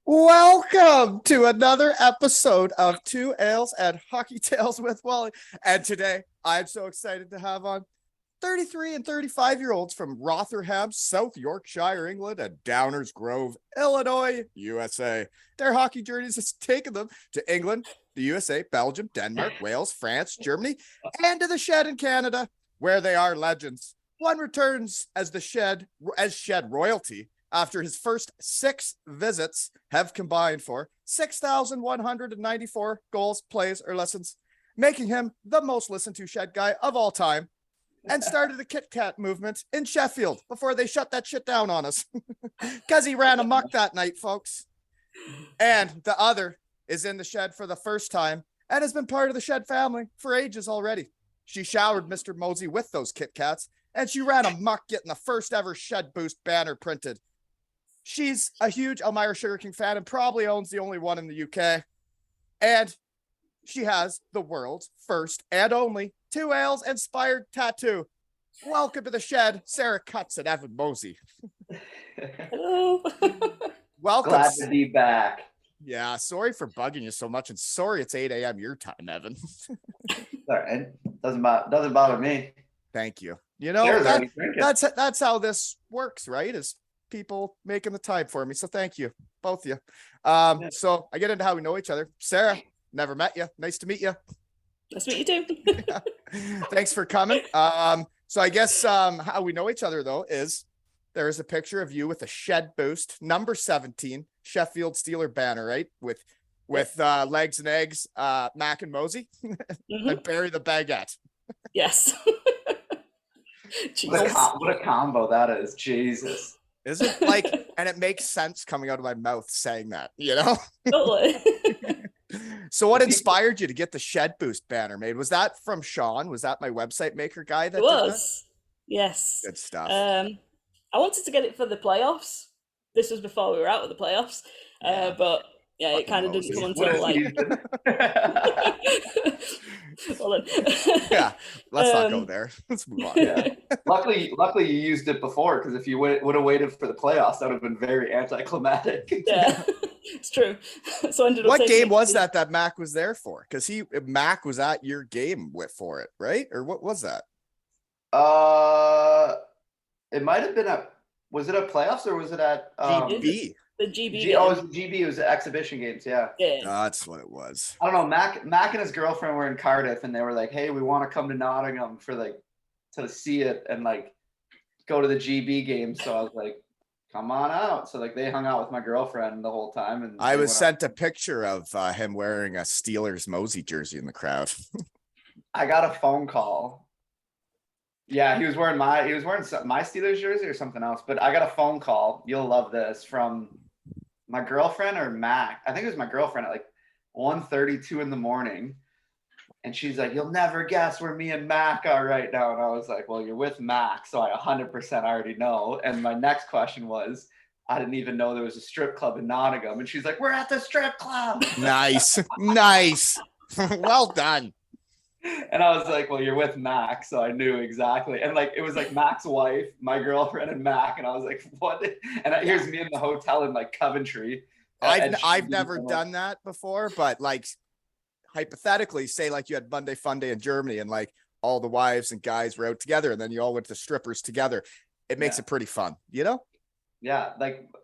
Welcome to another episode of Two Ales and Hockey Tales with Wally. And today, I'm so excited to have on 33 and 35-year-olds from Rotherham, South Yorkshire, England, and Downers Grove, Illinois, USA. Their hockey journeys has taken them to England, the USA, Belgium, Denmark, Wales, France, Germany, and to the Shed in Canada, where they are legends. One returns as Shed royalty after his first 6 visits have combined for 6,194 goals, plays, or listens, making him the most listened to Shed guy of all time, and started the Kit Kat movement in Sheffield before they shut that shit down on us. Because he ran amok that night, folks. And the other is in the Shed for the first time and has been part of the Shed family for ages already. She showered Mr. Mosey with those Kit Kats, and she ran amok getting the first ever Shed Boost banner printed. She's a huge Elmira Sugar King fan and probably owns the only one in the UK. And she has the world's first and only Two Ales inspired tattoo. Welcome to the Shed, Sarah Cutts and Evan Mosey. Hello. Welcome. Glad to be back. Yeah, sorry for bugging you so much, and sorry it's 8 a.m. your time, Evan. Sorry, it doesn't bother me. Thank you. You know, That's that's how this works, right? Is people making the time for me. So thank you, both of you. So I get into how we know each other. Sarah, never met you. Nice to meet you. Nice to meet you too. Thanks for coming. So I guess how we know each other though is there is a picture of you with a Shed Boost number 17 Sheffield Steeler banner, right? With legs and eggs, Mac and Mosey, and Barry the Baguette. Yes. what a combo that is. Jesus. Is it like, and it makes sense coming out of my mouth saying that, you know? Totally. So what inspired you to get the Shed Boost banner made? Was that from Sean? Was that my website maker guy that It was. Yes. Good stuff. I wanted to get it for the playoffs. This was before we were out of the playoffs. But yeah, it kind of didn't come until like well, then. Yeah, let's not go there. Let's move on. Yeah. Luckily you used it before, because if you would have waited for the playoffs, that would have been very anticlimactic. Yeah, it's true. So I ended up what game was that Mac was there for? Because Mac was at your game for it, right? Or what was that? It might have been was it a playoffs or was it at GB? The GB. It was GB. It was exhibition games. Yeah. That's what it was. I don't know. Mac and his girlfriend were in Cardiff, and they were like, "Hey, we want to come to Nottingham for to see it and go to the GB game." So I was like, "Come on out." So they hung out with my girlfriend the whole time, and I was sent a picture of him wearing a Steelers Mosey jersey in the crowd. I got a phone call. Yeah, he was wearing my Steelers jersey or something else, but I got a phone call. You'll love this, from my girlfriend or Mac. I think it was my girlfriend at 1:32 in the morning. And she's like, "You'll never guess where me and Mac are right now." And I was like, "Well, you're with Mac, so I 100% already know." And my next question was, I didn't even know there was a strip club in Nottingham. And she's like, "We're at the strip club." Nice. Nice. Well done. And I was like, "Well, you're with Mac," so I knew exactly. And it was Mac's wife, my girlfriend, and Mac. And I was like, "What?" And here's me in the hotel in Coventry. I've never done that before, but hypothetically, say you had Monday Fun Day in Germany and all the wives and guys were out together and then you all went to strippers together. It makes it pretty fun, you know? Yeah,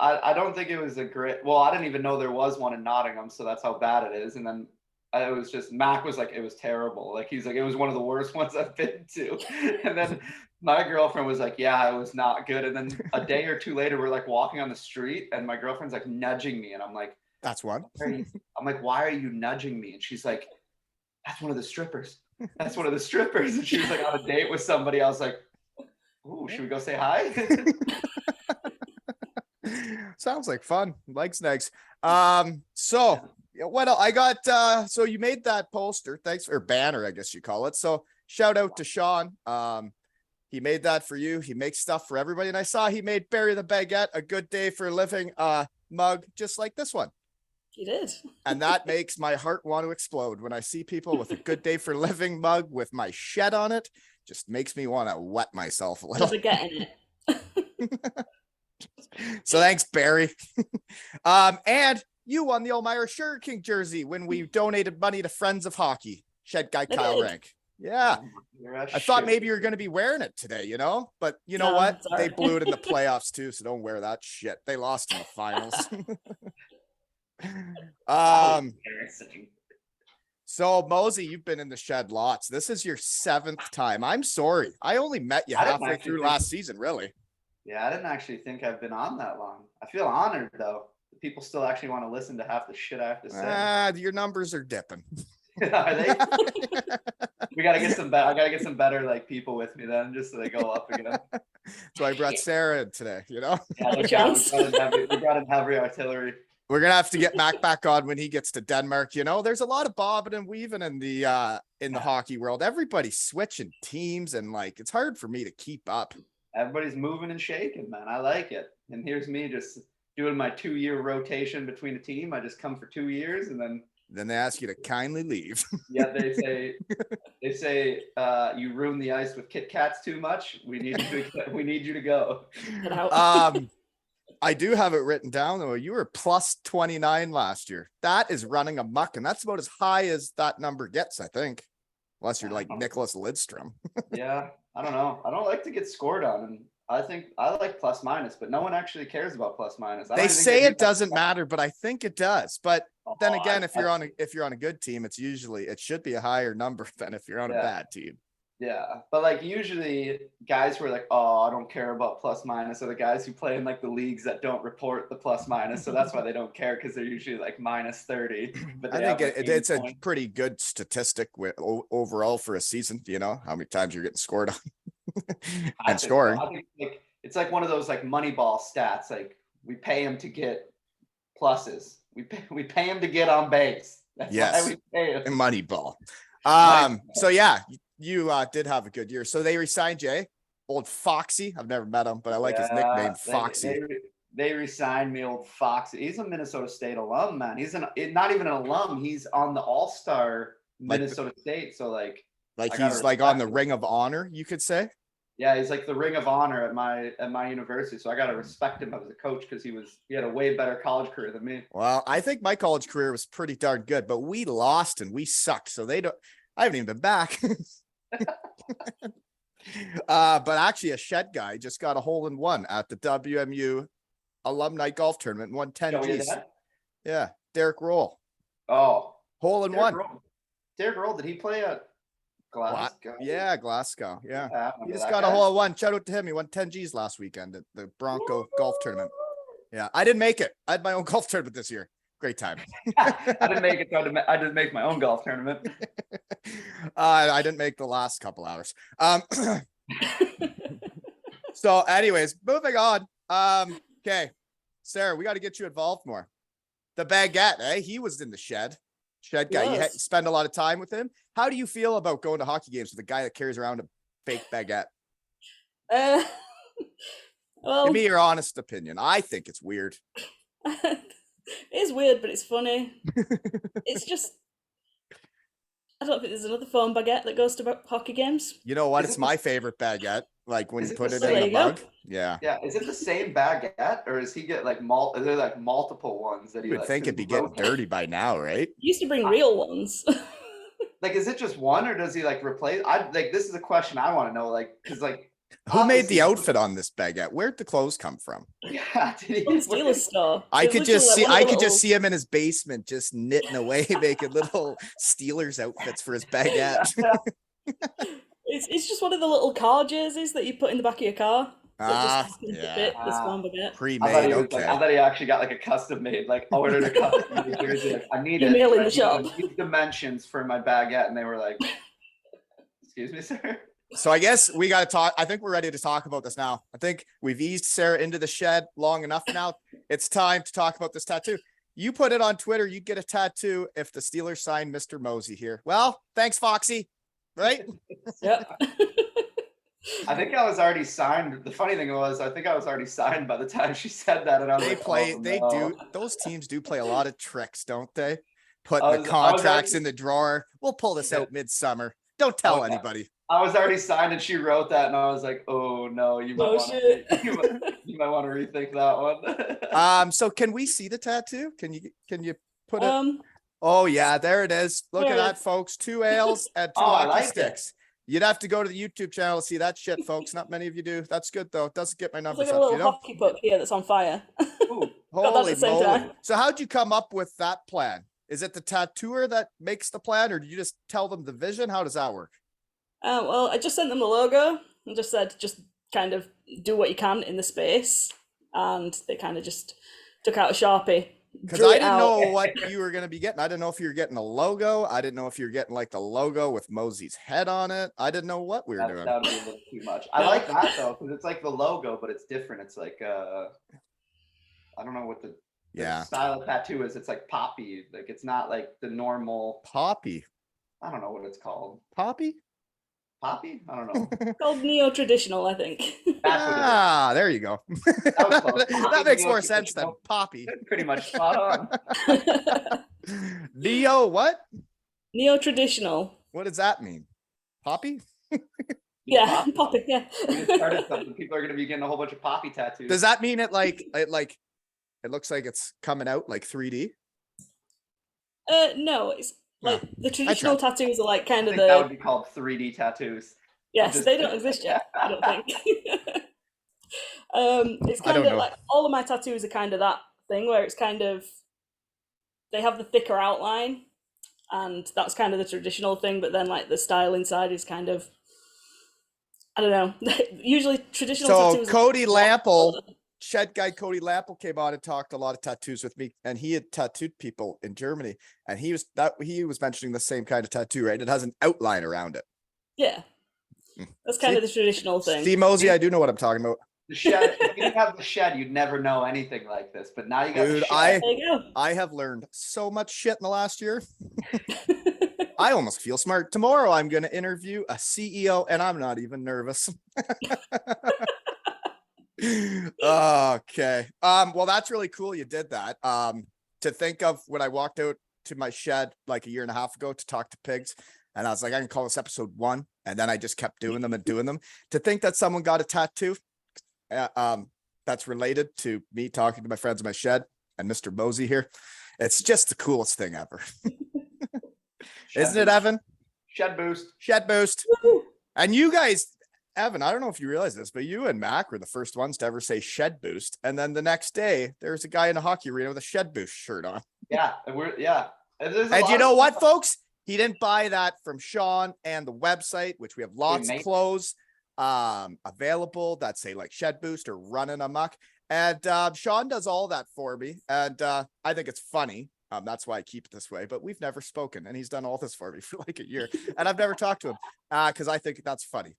I don't think it was a great. Well, I didn't even know there was one in Nottingham, so that's how bad it is. And then it was just Mac was it was terrible. He's like, "It was one of the worst ones I've been to." And then my girlfriend was like, "Yeah, it was not good." And then a day or two later, we're walking on the street, and my girlfriend's nudging me, and I'm like, "That's one." I'm like, "Why are you nudging me?" And she's like, "That's one of the strippers. That's one of the strippers." And she was on a date with somebody. I was like, "Ooh, should we go say hi?" Sounds like fun. Legs negs. So what I got, so you made that poster, thanks, or banner, I guess you call it. So shout out to Sean. He made that for you. He makes stuff for everybody. And I saw he made Barry the Baguette a good day for living mug, just like this one. He did. And that makes my heart want to explode when I see people with a good day for living mug with my Shed on it. Just makes me want to wet myself a little. There's a get in it. So thanks, Barry. And you won the Elmira Sugar King jersey when we donated money to Friends of Hockey. Shed guy I Kyle did. Rank. Yeah. You're a I thought shit. maybe you were going to be wearing it today, you know, but you know No, what? it's all They right. blew it in the playoffs too. So don't wear that shit. They lost in the finals. Embarrassing. So Mosey, you've been in the shed lots. This is your 7th time. I'm sorry. I only met you I didn't halfway actually through think- last season, really. Yeah, I didn't actually think I've been on that long. I feel honored though. People still actually want to listen to half the shit I have to say. Your numbers are dipping. Are they? We gotta get some better. I gotta get some better like people with me then, just so they go up again. So I brought Sarah in today, you know? Yeah, No chance. we brought in heavy artillery. We're gonna have to get Mac back on when he gets to Denmark. You know, there's a lot of bobbing and weaving in the hockey world. Everybody's switching teams, and like it's hard for me to keep up. Everybody's moving and shaking, man. I like it. And here's me just doing my 2-year rotation between a team. I just come for 2 years, and then they ask you to kindly leave. yeah, they say you ruin the ice with Kit Kats too much. We need you to go. Get out. I do have it written down though. You were plus 29 last year. That is running amok, and that's about as high as that number gets, I think. Unless you're like Nicholas Lidstrom. Yeah, I don't know. I don't like to get scored on, and I think I like plus minus, but no one actually cares about plus minus. They say it doesn't matter, but I think it does. But then again, if you're on a good team, it should be a higher number than if you're on a bad team. Yeah, but like usually guys who are like, oh, I don't care about plus minus are the guys who play in like the leagues that don't report the plus minus. So that's why they don't care, because they're usually like minus 30. But I think it's a pretty good statistic overall for a season. You know, how many times you're getting scored on and scoring. I think like it's like one of those like Moneyball stats. Like we pay him to get pluses. We pay him to get on base. That's why we pay him. Moneyball. So yeah. You did have a good year. So they re-signed Jay, old Foxy. I've never met him, but I like his nickname, Foxy. They re-signed me, old Foxy. He's a Minnesota State alum, man. He's not even an alum. He's on the All-Star Minnesota State. So like he's like on the Ring of Honor, you could say. Yeah, he's like the Ring of Honor at my university. So I gotta respect him as a coach, because he had a way better college career than me. Well, I think my college career was pretty darn good, but we lost and we sucked. So I haven't even been back. But actually a shed guy just got a hole-in-one at the WMU alumni golf tournament and won 10 G's. Yeah, Derek Roll. Oh, hole-in-one. Derek Roll, did he play at Glasgow? Yeah, Glasgow. Yeah, he just that got guy. a hole-in-one. Shout out to him. He won 10 G's last weekend at the Bronco golf tournament. Yeah, I didn't make it. I had my own golf tournament this year. Great time. I didn't make it. I didn't make my own golf tournament. I didn't make the last couple hours. So anyways, moving on. Okay, Sarah, we got to get you involved more. The baguette, he was in the shed guy. You spend a lot of time with him. How do you feel about going to hockey games with a guy that carries around a fake baguette? Well, give me your honest opinion. I think it's weird. It is weird, but it's funny. It's just, I don't think there's another foam baguette that goes to hockey games. You know what? It's my favorite baguette. Like when you put it in There the you go. mug. Yeah. Yeah, is it the same baguette, or does he get like are there like multiple ones that he You would like, think it'd be getting dirty by now, right? You used to bring real ones. Like, is it just one, or does he like replace? This is a question I want to know. Like, because like, who made the outfit on this baguette? Where'd the clothes come from? Yeah, did From he, Steelers store. I It could was just see literally like one of the see him in his basement just knitting away, making little Steelers outfits for his baguette. It's just one of the little car jerseys that you put in the back of your car. That just happens to fit this foam baguette. Pre-made, okay. I thought he actually got like a custom made, like ordered a custom made jersey. Like, I need Email in the like, shop. these dimensions for my baguette, and they were like, "Excuse me, sir." So I guess we got to talk. I think we're ready to talk about this now. I think we've eased Sarah into the shed long enough now. It's time to talk about this tattoo. You put it on Twitter, you get a tattoo if the Steelers sign Mr. Mosey here. Well, thanks, Foxy. Right? Yep. I think I was already signed. The funny thing was, I think I was already signed by the time she said that, and I was those teams do play a lot of tricks, don't they? Putting the contracts in the drawer. We'll pull this out midsummer. Don't tell anybody. I was already signed and she wrote that and I was like, oh no, you might Oh want shit. to you might want to rethink that one. So can we see the tattoo? Can you put it? Um, Oh yeah, there it is. Look There at it that, is. folks. 2 ales and 2 Oh, I hockey like it. sticks. You'd have to go to the YouTube channel to see that shit, folks. Not many of you do. That's good though. It doesn't get my it's numbers like a up, little you know? hockey puck here that's on fire. Ooh, Got that at Holy the same moly. time. So how'd you come up with that plan? Is it the tattooer that makes the plan, or do you just tell them the vision? How does that work? Well, I just sent them the logo and just said, just kind of do what you can in the space, and they kind of just took out a Sharpie, Because drew I it didn't out. know what you were going to be getting. I didn't know if you were getting a logo. I didn't know if you were getting like the logo with Mosey's head on it. I didn't know what we were doing. that would be a little too much. I No. like that though, because it's like the logo, but it's different. It's like I don't know what the Yeah. style of tattoo is. It's like poppy. Like it's not like the normal. Poppy. I don't know what it's called. Poppy? Poppy? I don't know. Called neo-traditional, I think. That's what it is. Ah, there you go. That was close. That makes more sense than Poppy. Pretty much spot on. Neo, what? Neo-traditional. What does that mean? Poppy? Yeah, poppy, yeah. We just started something. People are going to be getting a whole bunch of poppy tattoos. Does that mean it looks like it's coming out like 3D? No, it's like No, the traditional tattoos are like kind I of think that the would be called 3D tattoos. yes, just- they don't exist yet. I don't think. It's I kind don't of know. like all of my tattoos are kind of that thing where it's kind of they have the thicker outline, and that's kind of the traditional thing. But then like the style inside is kind of I don't know. Usually traditional So tattoos. Cody Lample, shed guy Cody Lample came on and talked a lot of tattoos with me, and he had tattooed people in Germany, and he was mentioning the same kind of tattoo, right? It has an outline around it. Yeah, that's kind See? of the traditional thing. Steve Mosey, I do know what I'm talking about. The shed. If you didn't have the shed, you'd never know anything like this. But now you got Dude, the shed. There you go. I have learned so much shit in the last year. I almost feel smart. Tomorrow I'm going to interview a CEO and I'm not even nervous. Okay. Well, that's really cool. You did that. To think of when I walked out to my shed like a year and a half ago to talk to pigs, and I was like, I can call this episode 1. And then I just kept doing them and doing them. To think that someone got a tattoo, that's related to me talking to my friends in my shed and Mr. Mosey here. It's just the coolest thing ever. Shed Isn't it, boost. Evan? Shed boost. Shed boost. Woo. And you guys, Evan, I don't know if you realize this, but you and Mac were the first ones to ever say shed boost. And then the next day, there's a guy in a hockey arena with a shed boost shirt on. Yeah, yeah. And you know what, folks? He didn't buy that from Sean and the website, which we have lots of mate. clothes available that say like shed boost or running amok. And Sean does all that for me. And I think it's funny. That's why I keep it this way, but we've never spoken, and he's done all this for me for like a year, and I've never talked to him because I think that's funny.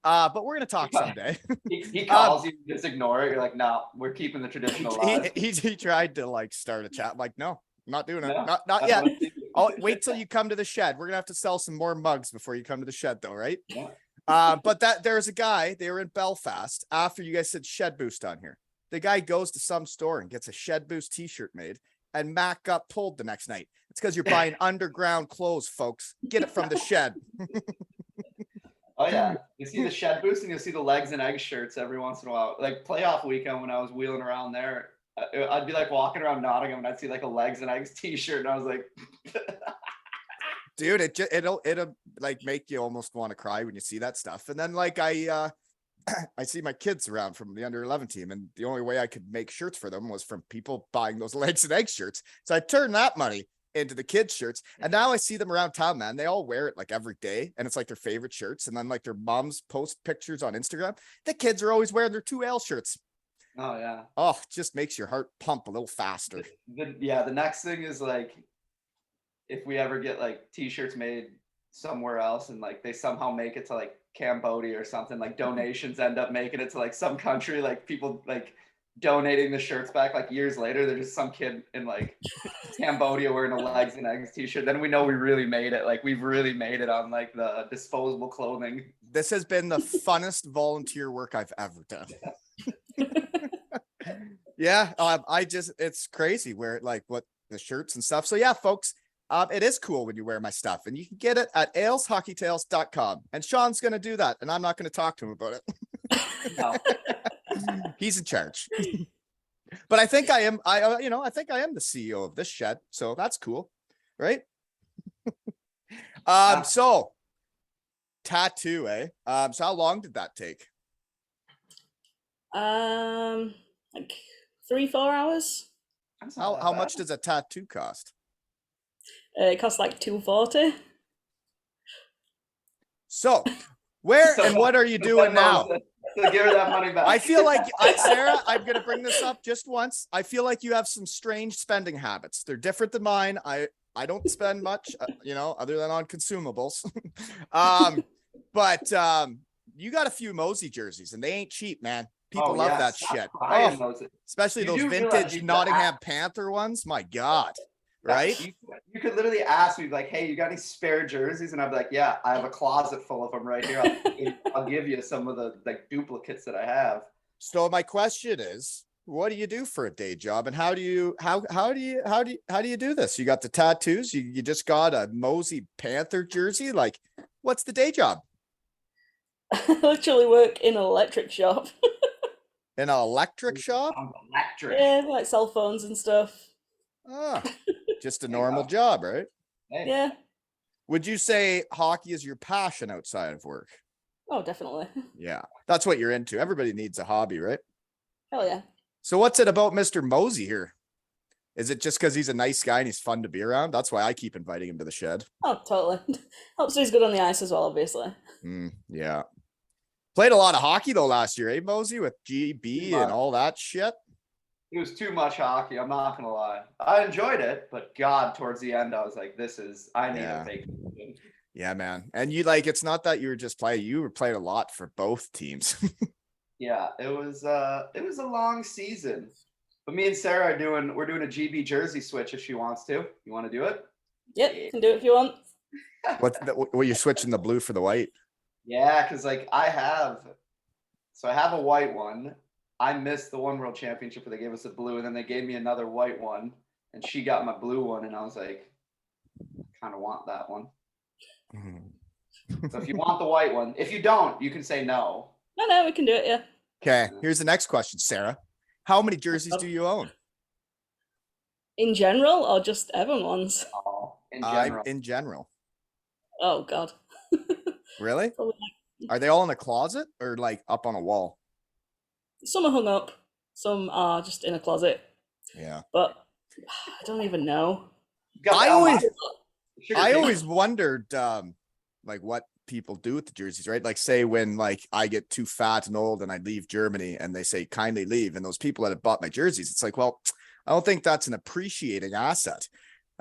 But we're gonna talk someday. He calls you, just ignore it. You're like, no, we're keeping the traditional live. He tried to like start a chat. I'm like, no, I'm not doing it. No, Not I yet. don't see it. I'll wait till you come to the shed. We're gonna have to sell some more mugs before you come to the shed, though, right? Yeah. But there's a guy. They were in Belfast after you guys said shed boost on here. The guy goes to some store and gets a shed boost T-shirt made. And Mac got pulled the next night. It's because you're buying underground clothes, folks. Get it from the shed. Oh yeah, you see the shed boost and you'll see the legs and eggs shirts every once in a while. Like playoff weekend when I was wheeling around there, I'd be like walking around Nottingham and I'd see like a legs and eggs T-shirt and I was like, Dude, it'll like make you almost want to cry when you see that stuff. And then like I see my kids around from the under 11 team, and the only way I could make shirts for them was from people buying those legs and eggs shirts. So I turned that money into the kids shirts, and now I see them around town, man. They all wear it like every day, and it's like their favorite shirts. And then like their moms post pictures on Instagram. The kids are always wearing their 2L shirts. oh yeah. Oh, it just makes your heart pump a little faster. The next thing is like, if we ever get like T-shirts made somewhere else and like they somehow make it to like Cambodia or something, like donations end up making it to like some country, like people like donating the shirts back like years later, they're just some kid in like Cambodia wearing a legs and eggs T-shirt, then we know we really made it. Like we've really made it on like the disposable clothing. This has been the funnest volunteer work I've ever done. Yeah, it's crazy where like what the shirts and stuff. So yeah, folks, It is cool when you wear my stuff, and you can get it at aleshockeytails.com. And Sean's going to do that, and I'm not going to talk to him about it. No. He's in charge. But I think I am. I think I am the CEO of this shed, so that's cool, right? So tattoo, eh? So how long did that take? Like 3-4 hours. That's not that How bad. much does a tattoo cost? It costs like $240. So where So and what are you doing now? So give her that money back. I feel like Sarah, I'm gonna bring this up just once. I feel like you have some strange spending habits. They're different than mine. I don't spend much, other than on consumables. But you got a few Mosey jerseys, and they ain't cheap, man. People love that shit. Especially You those do realize vintage you could Nottingham Panther ones. My God, right? You could literally ask me like, "Hey, you got any spare jerseys?" And I'd be like, "Yeah, I have a closet full of them right here. I'll give you some of the like duplicates that I have." So my question is, what do you do for a day job, and how do you do this? You got the tattoos. You just got a Mosey Panther jersey. Like, what's the day job? I literally work in an electric shop. In an electric shop? I'm electric. Yeah, like cell phones and stuff. Ah, just a There you normal go. job, right? Hey, Yeah. Would you say hockey is your passion outside of work? Oh, definitely. Yeah, that's what you're into. Everybody needs a hobby, right? Hell yeah. So what's it about Mr. Mosey here? Is it just because he's a nice guy and he's fun to be around? That's why I keep inviting him to the shed. Oh, totally. Helps he's good on the ice as well, obviously. Yeah. Played a lot of hockey though last year, eh, Mosey, with GB and all that shit. it was too much hockey. I'm not gonna lie. I enjoyed it, but God, towards the end, I was like, I need Yeah. a vacation. Yeah, man. And it's not that you were just playing, you were playing a lot for both teams. Yeah, it was a long season. But me and Sarah we're doing a GB jersey switch if she wants to. You want to do it? Yep, can do it if you want. What you're switching the blue for the white? Yeah, because I have a white one. I missed the One World Championship where they gave us a blue, and then they gave me another white one, and she got my blue one, and I was like, I kind of want that one. So if you want the white one, if you don't, you can say no. No, we can do it, yeah. Okay, here's the next question, Sarah. How many jerseys do you own? In general, or just Evan ones? Oh, in general. In general. Oh, God. Really? Probably Are they all in a closet or like up on a wall? some are hung up, some are just in a closet, Yeah. but I don't even know. You got the I Alma- always- Sugar I cane. always wondered like what people do with the jerseys, right? Like say when like I get too fat and old and I leave Germany and they say kindly leave, and those people that have bought my jerseys, it's like, well, I don't think that's an appreciating asset.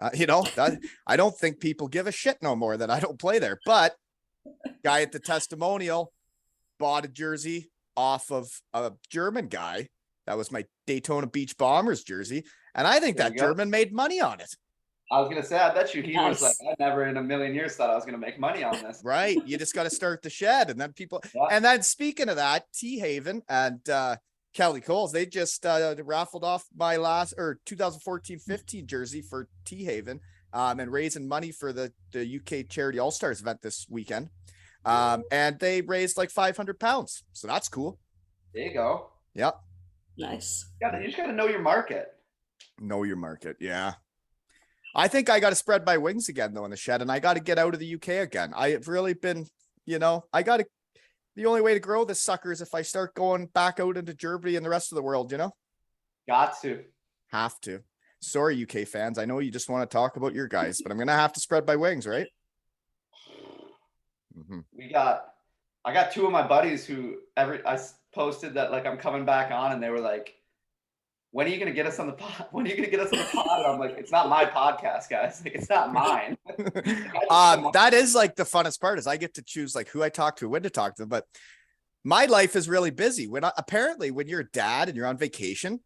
That I don't think people give a shit no more that I don't play there. But guy at the testimonial bought a jersey off of a German guy. That was my Daytona Beach Bombers jersey. And I think There that you go. German made money on it. I was gonna say, I bet you he was like, Nice. I never in a million years thought I was gonna make money on this. Right. You just got to start the shed. And then people, Yeah. and then speaking of that, T Haven and Kelly Coles, they just raffled off my 2014-15 jersey for T Haven and raising money for the UK Charity All-Stars event this weekend. And they raised like £500. So that's cool. There you go. Yep. Nice. You just gotta know your market. Know your market. Yeah. I think I got to spread my wings again though in the shed, and I got to get out of the UK again. I've really been, the only way to grow this sucker is if I start going back out into Germany and the rest of the world, Got to. Have to. Sorry, UK fans. I know you just want to talk about your guys, but I'm going to have to spread my wings, right? Mm-hmm. I got two of my buddies who I posted that like I'm coming back on, and they were like, when are you gonna get us on the pod? When are you gonna get us on the pod? And I'm like, it's not my podcast, guys. Like, it's not mine. That is like the funnest part is I get to choose like who I talk to, when to talk to them. But my life is really busy. Apparently when you're a dad and you're on vacation,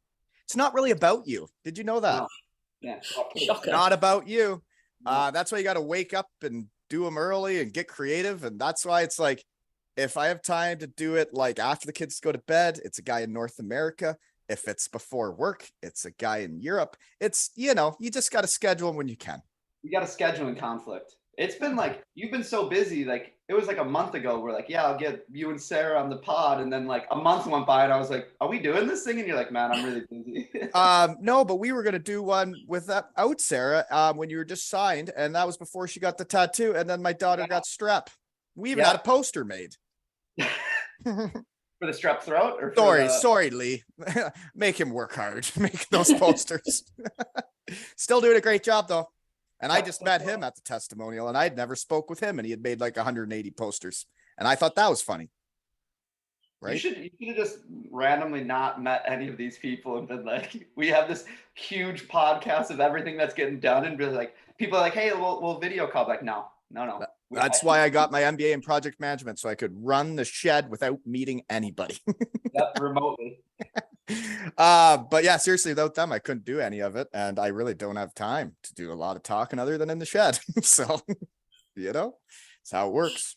it's not really about you. Did you know that? No. Yeah. Shocker. Not about you. That's why you got to wake up and do them early and get creative. And that's why it's like, if I have time to do it, like after the kids go to bed, it's a guy in North America. If it's before work, it's a guy in Europe. It's, you just got to schedule them when you can. We got a scheduling conflict. It's been like, you've been so busy. Like, it was like a month ago. We're like, yeah, I'll get you and Sarah on the pod. And then like a month went by and I was like, are we doing this thing? And you're like, man, I'm really busy. No, but we were going to do one without Sarah when you were just signed. And that was before she got the tattoo. And then my daughter got strep. We even had a poster made. For the strep throat? Or sorry, Lee. Make him work hard. Make those posters. Still doing a great job, though. And I just met him at the testimonial, and I'd never spoke with him, and he had made like 180 posters. And I thought that was funny. Right? You should have just randomly not met any of these people and been like, we have this huge podcast of everything that's getting done, and be like, people are like, hey, we'll video call. Like, no. That's why I got my MBA in project management, so I could run the shed without meeting anybody. Yep, remotely. But yeah, seriously, without them, I couldn't do any of it, and I really don't have time to do a lot of talking other than in the shed. So, it's how it works.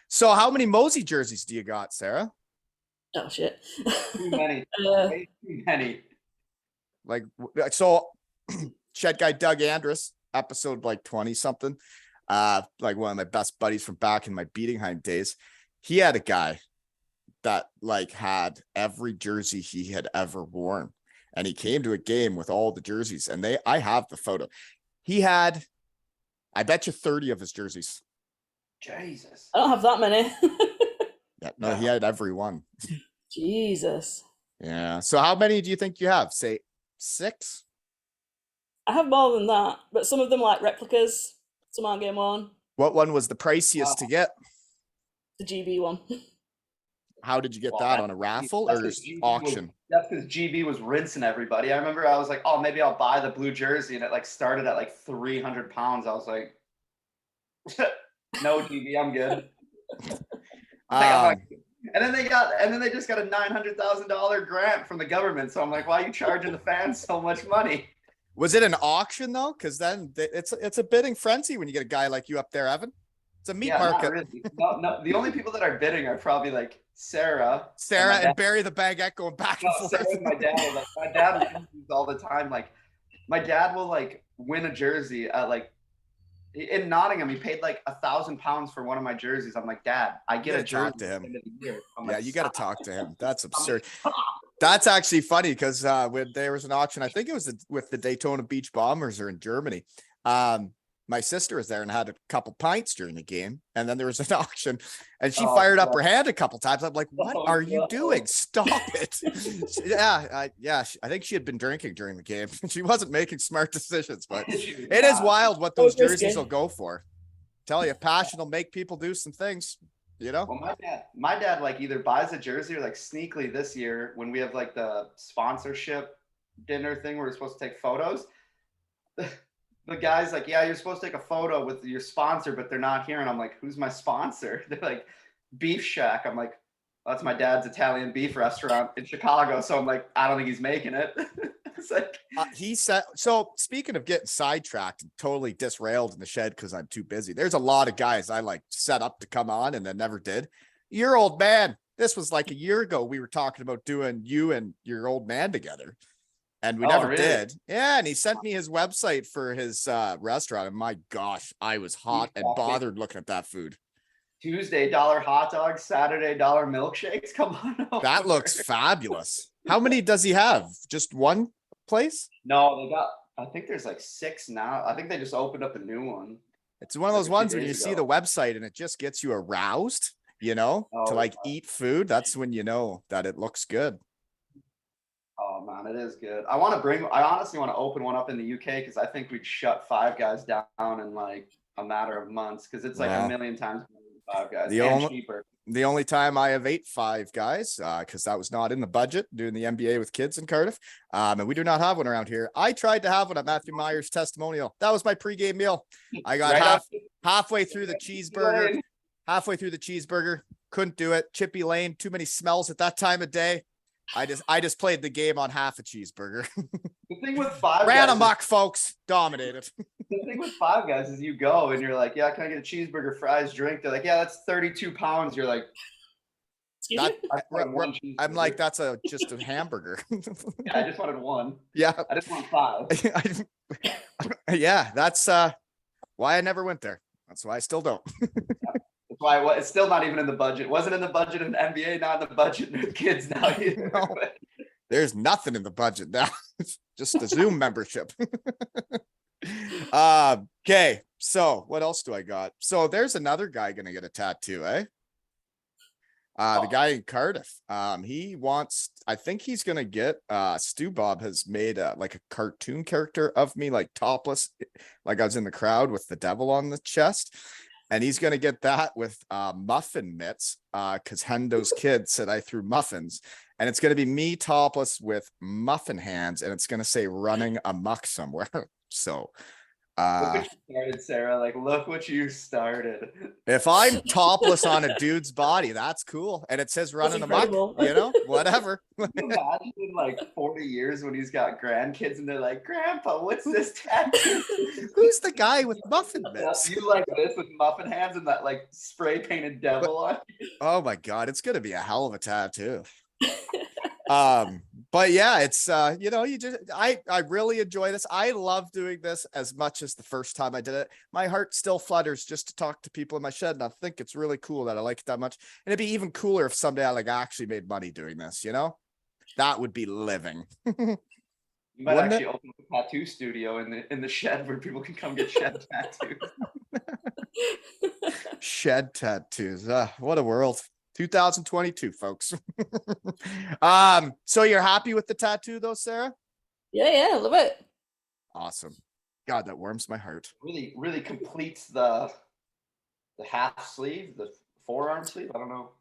So, how many Mosey jerseys do you got, Sarah? Oh shit, too many. Way too many. Like, so, shed guy Doug Andrus, episode like 20 something. Like one of my best buddies from back in my Beatingheim days. He had a guy that like had every jersey he had ever worn, and he came to a game with all the jerseys, and I have the photo. He had, I bet you 30 of his jerseys. Jesus. I don't have that many. Yeah, no, he had every one. Jesus. Yeah. So how many do you think you have? Say 6? I have more than that, but some of them are like replicas. Some aren't game one. What one was the priciest to get? The GB one. How did you get that, on a raffle or auction? That's because GB was rinsing everybody. I remember I was like, oh, maybe I'll buy the blue jersey, and it like started at like 300 pounds. I was like, no, GB, I'm good. And then they just got a $900,000 grant from the government. So I'm like, why are you charging the fans so much money? Was it an auction though? Because then it's a bidding frenzy when you get a guy like you up there, Evan. It's a meat market. Really. No. The only people that are bidding are probably like Sarah, and Barry the Baguette going back and forth. Sarah and my dad. Like, my dad wins all the time. Like, my dad will like win a jersey at like in Nottingham. He paid like £1,000 for one of my jerseys. I'm like, Dad, I get a jersey. Talk to him. Yeah, you got to talk to him. That's absurd. That's actually funny because when there was an auction, I think it was with the Daytona Beach Bombers or in Germany. My sister was there and had a couple pints during the game. And then there was an auction and she fired up her hand a couple times. I'm like, what are you doing? Stop it. I think she had been drinking during the game. She wasn't making smart decisions, but it is wild what those jerseys will go for. Tell you, passion will make people do some things. Well, my dad like either buys a jersey or like sneakily this year when we have like the sponsorship dinner thing where we're supposed to take photos. The guy's like, yeah, you're supposed to take a photo with your sponsor, but they're not here. And I'm like, who's my sponsor? They're like, Beef Shack. I'm like, well, that's my dad's Italian beef restaurant in Chicago. So I'm like, I don't think he's making it. It's like, he said, so speaking of getting sidetracked and totally disrailed in the shed because I'm too busy, there's a lot of guys I like set up to come on and then never did. Your old man, this was like a year ago. We were talking about doing you and your old man together. And we never did. Yeah. And he sent me his website for his restaurant. And my gosh, I was hot and bothered looking at that food. Tuesday, $1 hot dogs, Saturday, $1 milkshakes. Come on over. That looks fabulous. How many does he have? Just one place? No, I think there's like 6 now. I think they just opened up a new one. It's one of those ones when you see the website and it just gets you aroused, to like eat food. That's when you know that it looks good. Oh man, it is good. I honestly want to open one up in the UK because I think we'd shut Five Guys down in like a matter of months because it's like a million times more than Five Guys cheaper. The only time I have ate Five Guys, because that was not in the budget, doing the MBA with kids in Cardiff. And we do not have one around here. I tried to have one at Matthew Meyer's testimonial. That was my pregame meal. I got halfway through the cheeseburger. Couldn't do it. Chippy Lane, too many smells at that time of day. I just played the game on half a cheeseburger. The thing with Five Guys ran amok, folks. Dominated. The thing with Five Guys is you go and you're like, yeah, can I get a cheeseburger, fries, drink? They're like, yeah, that's 32 pounds. You're like, I'm like, that's just a hamburger. Yeah, I just wanted one. Yeah. I just want 5. Yeah, that's why I never went there. That's why I still don't. That's why it's still not even in the budget. Wasn't in the budget in the NBA, not in the budget with kids now either. No. There's nothing in the budget now. It's just a Zoom membership. Okay, so what else do I got? So there's another guy gonna get a tattoo, eh? The guy in Cardiff. He wants, I think he's gonna get Stu Bob has made like a cartoon character of me, like topless, like I was in the crowd with the devil on the chest. And he's gonna get that with muffin mitts, because Hendo's kid said I threw muffins. And it's gonna be me topless with muffin hands, and it's gonna say running amok somewhere. So Look what you started, Sarah. Like, look what you started. if I'm topless on a dude's body, that's cool. And it says running amok, incredible. you know, whatever. Can you imagine in like 40 years when he's got grandkids and they're like, Grandpa, what's this tattoo? Who's the guy with muffin mitts? You like this with muffin hands and that like spray painted devil on you? Oh my God, it's gonna be a hell of a tattoo. But yeah, it's you know, I really enjoy this. I love doing this as much as the first time I did it. My heart still flutters just to talk to people in my shed, and I think it's really cool that I like it that much. And it'd be even cooler if someday I like actually made money doing this, you know? That would be living. You might Wouldn't actually open a tattoo studio in the shed where people can come get shed tattoos. Shed tattoos. What a world. 2022, folks. So you're happy with the tattoo though, Sarah? Yeah, I love it. Awesome. God, that warms my heart. Really completes the half sleeve, the forearm sleeve. I don't know.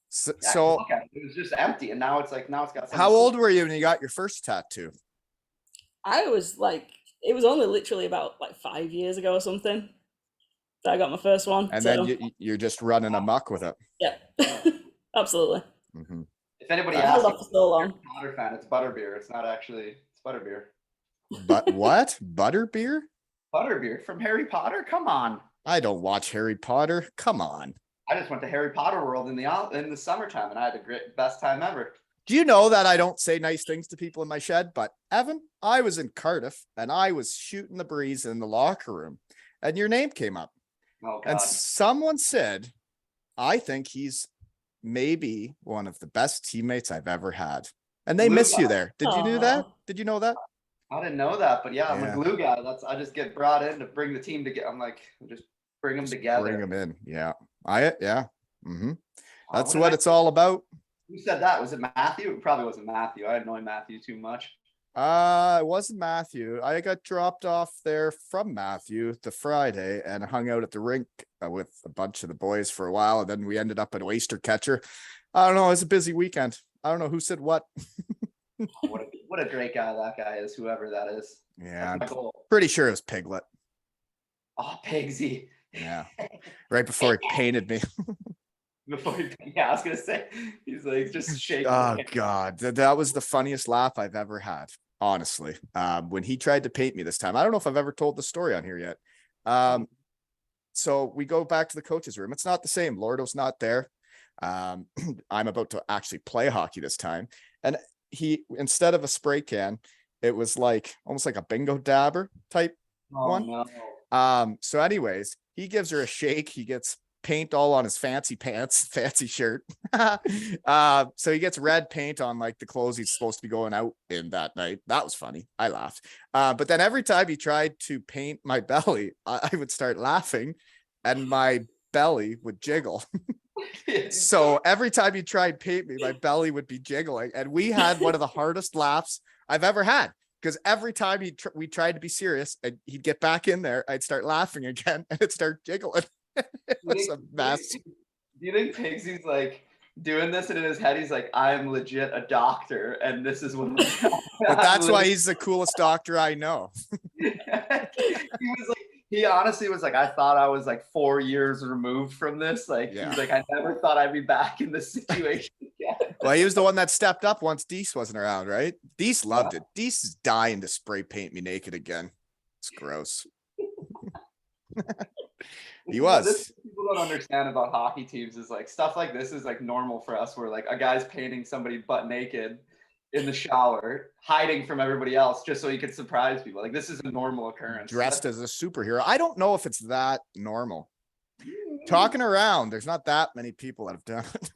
So, Yeah, so look at it. It was just empty, and now it's got. Some how old were you when you got your first tattoo? I was like, it was only literally about like 5 years ago or something that I got my first one. And so, then you're just running amok with it. yeah, absolutely. Mm-hmm. If anybody I held asks, off for so long. Potter fan, it's butterbeer. It's not actually. It's butterbeer. But what? Butterbeer? Butterbeer from Harry Potter. Come on. I don't watch Harry Potter. Come on. I just went to Harry Potter World in the summertime, and I had the best time ever. Do you know that I don't say nice things to people in my shed? But Evan, I was in Cardiff and I was shooting the breeze in the locker room, and your name came up. Oh God. And someone said, I think he's maybe one of the best teammates I've ever had. And they Blue miss you guy. there. Did you know that? Did you know that? I didn't know that, but yeah, I'm Yeah. a glue guy. I just get brought in to bring the team together. I'm like, just bring them together. Bring them in. Yeah. Yeah. Mm-hmm. Oh, That's did what I- it's all about. Who said that? Was it Matthew? It probably wasn't Matthew. I annoy Matthew too much. It wasn't Matthew. I got dropped off there from Matthew the Friday and hung out at the rink with a bunch of the boys for a while. And then we ended up at Oyster Catcher. I don't know. It was a busy weekend. I don't know who said what. What a great guy that guy is, whoever that is. Yeah, I'm That's my goal. pretty sure it was Piglet. Oh, Pigsy. Yeah. Right before he painted me. Yeah, I was gonna say he's like just shaking. Oh God. That was the funniest laugh I've ever had. Honestly. When he tried to paint me this time. I don't know if I've ever told the story on here yet. So we go back to the coach's room. It's not the same. Lordo's not there. I'm about to actually play hockey this time. And he, instead of a spray can, it was like almost like a bingo dabber type one. No. So anyways, he gives her a shake. He gets paint all on his fancy pants, fancy shirt. So he gets red paint on like the clothes he's supposed to be going out in that night. That was funny. I laughed. But then every time he tried to paint my belly, I would start laughing and my belly would jiggle. So every time he tried paint me, my belly would be jiggling. And we had one of the hardest laughs I've ever had. Because every time we tried to be serious and he'd get back in there, I'd start laughing again and it'd start jiggling. It was a mess. Do you think Pigsy's like doing this and in his head he's like, I'm legit a doctor and this is what But that's why he's the coolest doctor I know. He honestly was like, I thought I was like 4 years removed from this. Like, Yeah. he's like, I never thought I'd be back in this situation again. Well, he was the one that stepped up once Deese wasn't around, right? Deese loved it. Deese is dying to spray paint me naked again. It's gross. He was. This people don't understand about hockey teams is like stuff like this is like normal for us where like a guy's painting somebody butt naked in the shower, hiding from everybody else just so he could surprise people. Like, this is a normal occurrence. Dressed as a superhero. I don't know if it's that normal. Talking around, there's not that many people that have done it.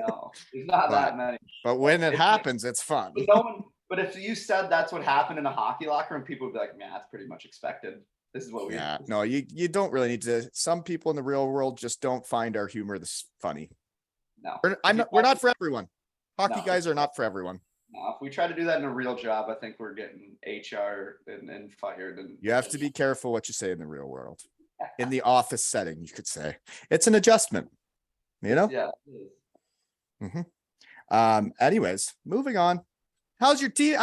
No, there's not that many. But when it happens, it's fun. But if you said that's what happened in a hockey locker room, people would be like, man, that's pretty much expected. This is what we. Yeah, no, you don't really need to. Some people in the real world just don't find our humor this funny. No, we're not for everyone. Hockey No. guys are not for everyone. No, if we try to do that in a real job, I think we're getting HR and fired. And You have to be careful what you say in the real world. In the office setting, you could say it's an adjustment. You know. Yeah. Anyways, moving on. How's your team?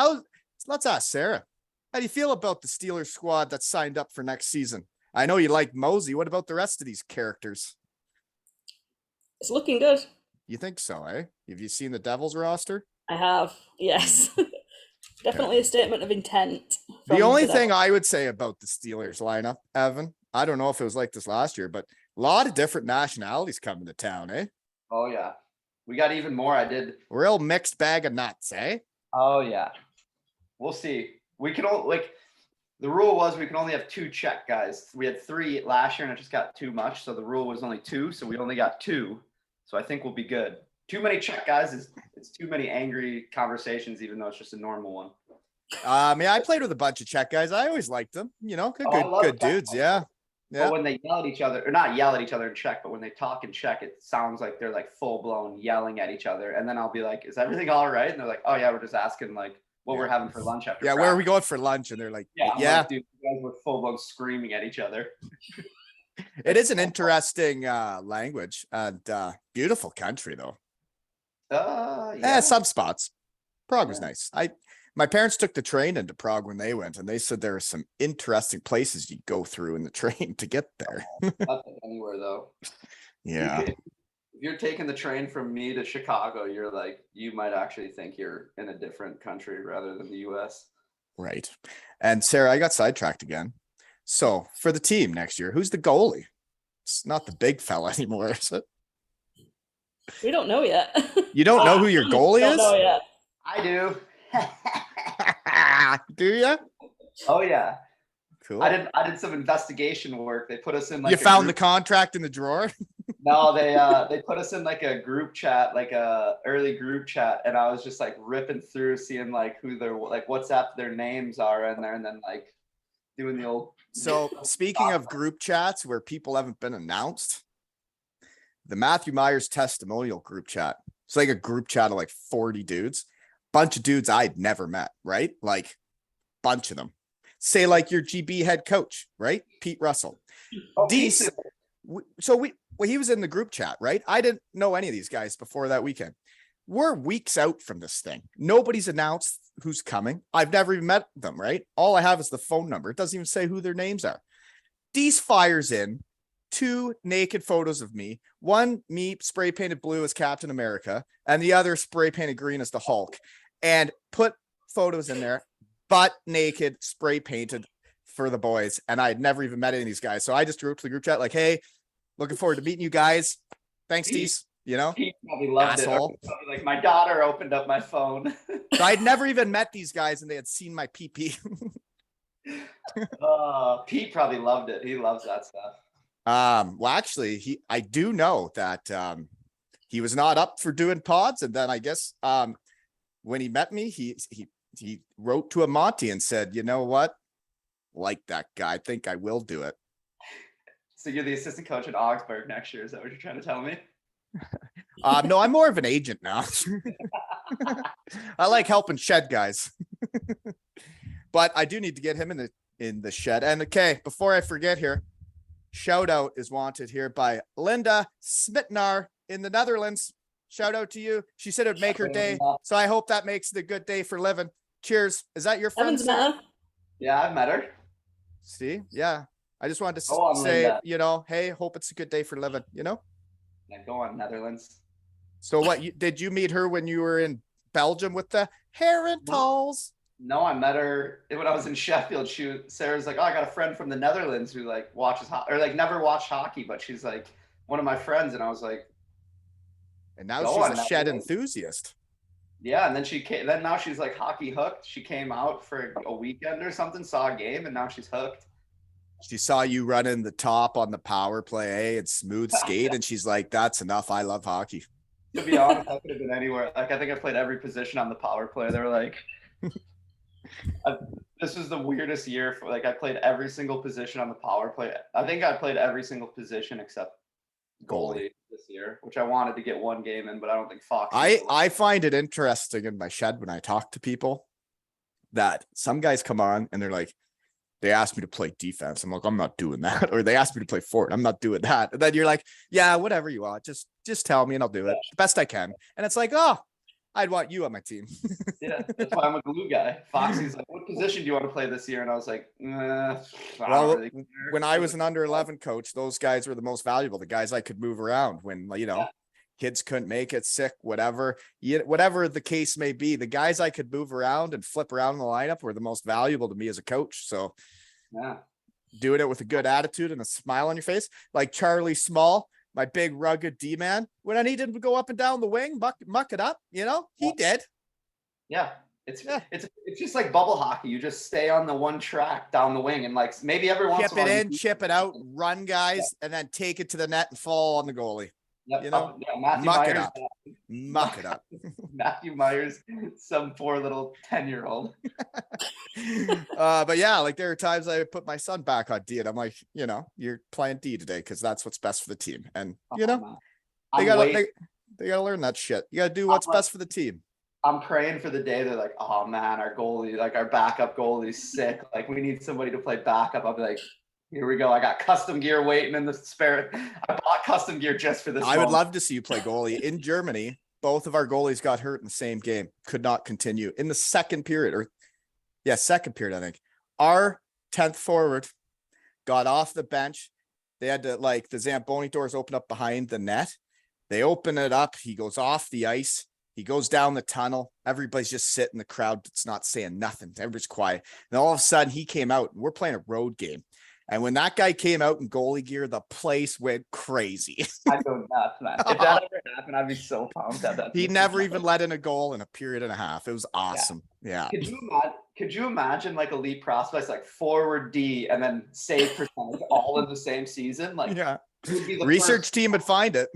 Let's ask Sarah. How do you feel about the Steelers squad that's signed up for next season? I know you like Mosey. What about the rest of these characters? It's looking good. You think so, eh? Have you seen the Devils roster? I have, yes. Definitely a statement of intent. The only thing I would say about the Steelers lineup, Evan, I don't know if it was like this last year, but a lot of different nationalities coming to town, eh? Oh yeah, we got even more. Real mixed bag of nuts, eh? Oh yeah, we'll see. We can only the rule was we can only have 2 Czech guys. We had 3 last year, and it just got too much. So the rule was only 2. So we only got 2. So I think we'll be good. Too many Czech guys it's too many angry conversations, even though it's just a normal one. Yeah, I played with a bunch of Czech guys. I always liked them. You know, good dudes. Yeah. But when they yell at each other, or not yell at each other in Czech, but when they talk in Czech, it sounds like they're like full blown yelling at each other. And then I'll be like, "Is everything all right?" And they're like, "Oh yeah, we're just asking like what we're having for lunch after." Yeah, practice. where are we going for lunch? And they're like, Yeah, Like, dude, you guys were full blown screaming at each other. It is an interesting language and beautiful country though. Yeah. Some spots. Prague was nice. My parents took the train into Prague when they went, and they said there are some interesting places you go through in the train to get there. Nothing anywhere though. Yeah. If you're taking the train from me to Chicago, you're like, you might actually think you're in a different country rather than the US. Right. And Sarah, I got sidetracked again. So for the team next year, who's the goalie? It's not the big fella anymore, is it? We don't know yet. You don't know who your goalie Don't is? know yet. I do. Do you? Oh yeah. Cool. I did some investigation work. They put us in like You found the contract in the drawer? No, they put us in like a group chat, like a early group chat, and I was just like ripping through, seeing like who their like WhatsApp their names are in there, and then like doing the old. So speaking of group chats where people haven't been announced, the Matthew Myers testimonial group chat. It's like a group chat of like 40 dudes, bunch of dudes I'd never met, right? Like bunch of them. Say like your GB head coach, right? Pete Russell. Oh, Dees. He was in the group chat, right? I didn't know any of these guys before that weekend. We're weeks out from this thing. Nobody's announced who's coming. I've never even met them, right? All I have is the phone number. It doesn't even say who their names are. Dees fires in 2 naked photos of me. One, me spray painted blue as Captain America, and the other spray painted green as the Hulk, and put photos in there, butt naked, spray painted for the boys. And I had never even met any of these guys. So I just wrote to the group chat like, hey, looking forward to meeting you guys. Thanks, Dees. You know, Pete probably loved asshole. it. Like my daughter opened up my phone. So I'd never even met these guys and they had seen my PP. Pete probably loved it. He loves that stuff. Well, actually, I do know that he was not up for doing pods, and then I guess when he met me, he wrote to Monty and said, you know what, like that guy, I think I will do it. So you're the assistant coach at Augsburg next year. Is that what you're trying to tell me? No, I'm more of an agent now. I like helping shed guys, but I do need to get him in the shed. And okay, before I forget here, shout out is wanted here by Linda Smitnar in the Netherlands. Shout out to you. She said it would make her day, so I hope that makes it a good day for living. Cheers. Is that your friend? Evan's met her. Yeah, I've met her. See, yeah. I just wanted to Go on, say, Linda. you know, hey, hope it's a good day for living. You know. Yeah, go on, Netherlands. So what? Did you meet her when you were in Belgium with the Herentals? No, I met her when I was in Sheffield. Sarah's like, oh, I got a friend from the Netherlands who like watches or like never watched hockey, but she's like one of my friends, and I was like, And now Go she's on, a shed Netherlands. enthusiast. Yeah, and then she came. Then now she's like hockey hooked. She came out for a weekend or something, saw a game, and now she's hooked. She saw you running the top on the power play and smooth skate, and she's like, "That's enough. I love hockey." To be honest, I could have been anywhere. Like I think I played every position on the power play. They were like, I, "This was the weirdest year for like I played every single position on the power play. I think I played every single position except goalie this year, which I wanted to get one game in, but I don't think Fox. I find it interesting in my shed when I talk to people that some guys come on and they're like, they ask me to play defense. I'm like, I'm not doing that. Or they ask me to play forward. I'm not doing that. And then you're like, yeah, whatever you want. Just tell me and I'll do it the best I can. And it's like, oh, I'd want you on my team. Yeah, that's why I'm a glue guy. Foxy's like, what position do you want to play this year? And I was like, well, really when I was an under 11 coach, those guys were the most valuable. The guys I could move around when, kids couldn't make it, sick, whatever the case may be. The guys I could move around and flip around in the lineup were the most valuable to me as a coach. So yeah, doing it with a good attitude and a smile on your face, like Charlie Small, my big rugged D man. When I needed him to go up and down the wing, muck it up, he did. Yeah. It's just like bubble hockey. You just stay on the one track down the wing and like maybe every once chip it in, chip it out, run guys, and then take it to the net and fall on the goalie. Yep. Muck Myers, it up. Muck it up. Matthew Myers, some poor little 10-year-old. But yeah, like there are times I put my son back on D and I'm like, you're playing D today because that's what's best for the team. And they gotta learn that shit. You gotta do what's best for the team. I'm praying for the day they're like, oh man, our goalie, like our backup goalie's sick. Like we need somebody to play backup. I'll be like, here we go. I got custom gear waiting in the spare. I bought custom gear just for this. I would love to see you play goalie. In Germany, both of our goalies got hurt in the same game. Could not continue in the second period second period, I think. Our 10th forward got off the bench. They had to the Zamboni doors open up behind the net. They open it up. He goes off the ice. He goes down the tunnel. Everybody's just sitting. The crowd that's not saying nothing. Everybody's quiet. And all of a sudden he came out and we're playing a road game. And when that guy came out in goalie gear, the place went crazy. I go nuts, man. If that ever happened, I'd be so pumped at that. He never even let in a goal in a period and a half. It was awesome. Yeah. Could you imagine like elite prospects like forward D and then save percentage all in the same season? Like, yeah. Research team would find it.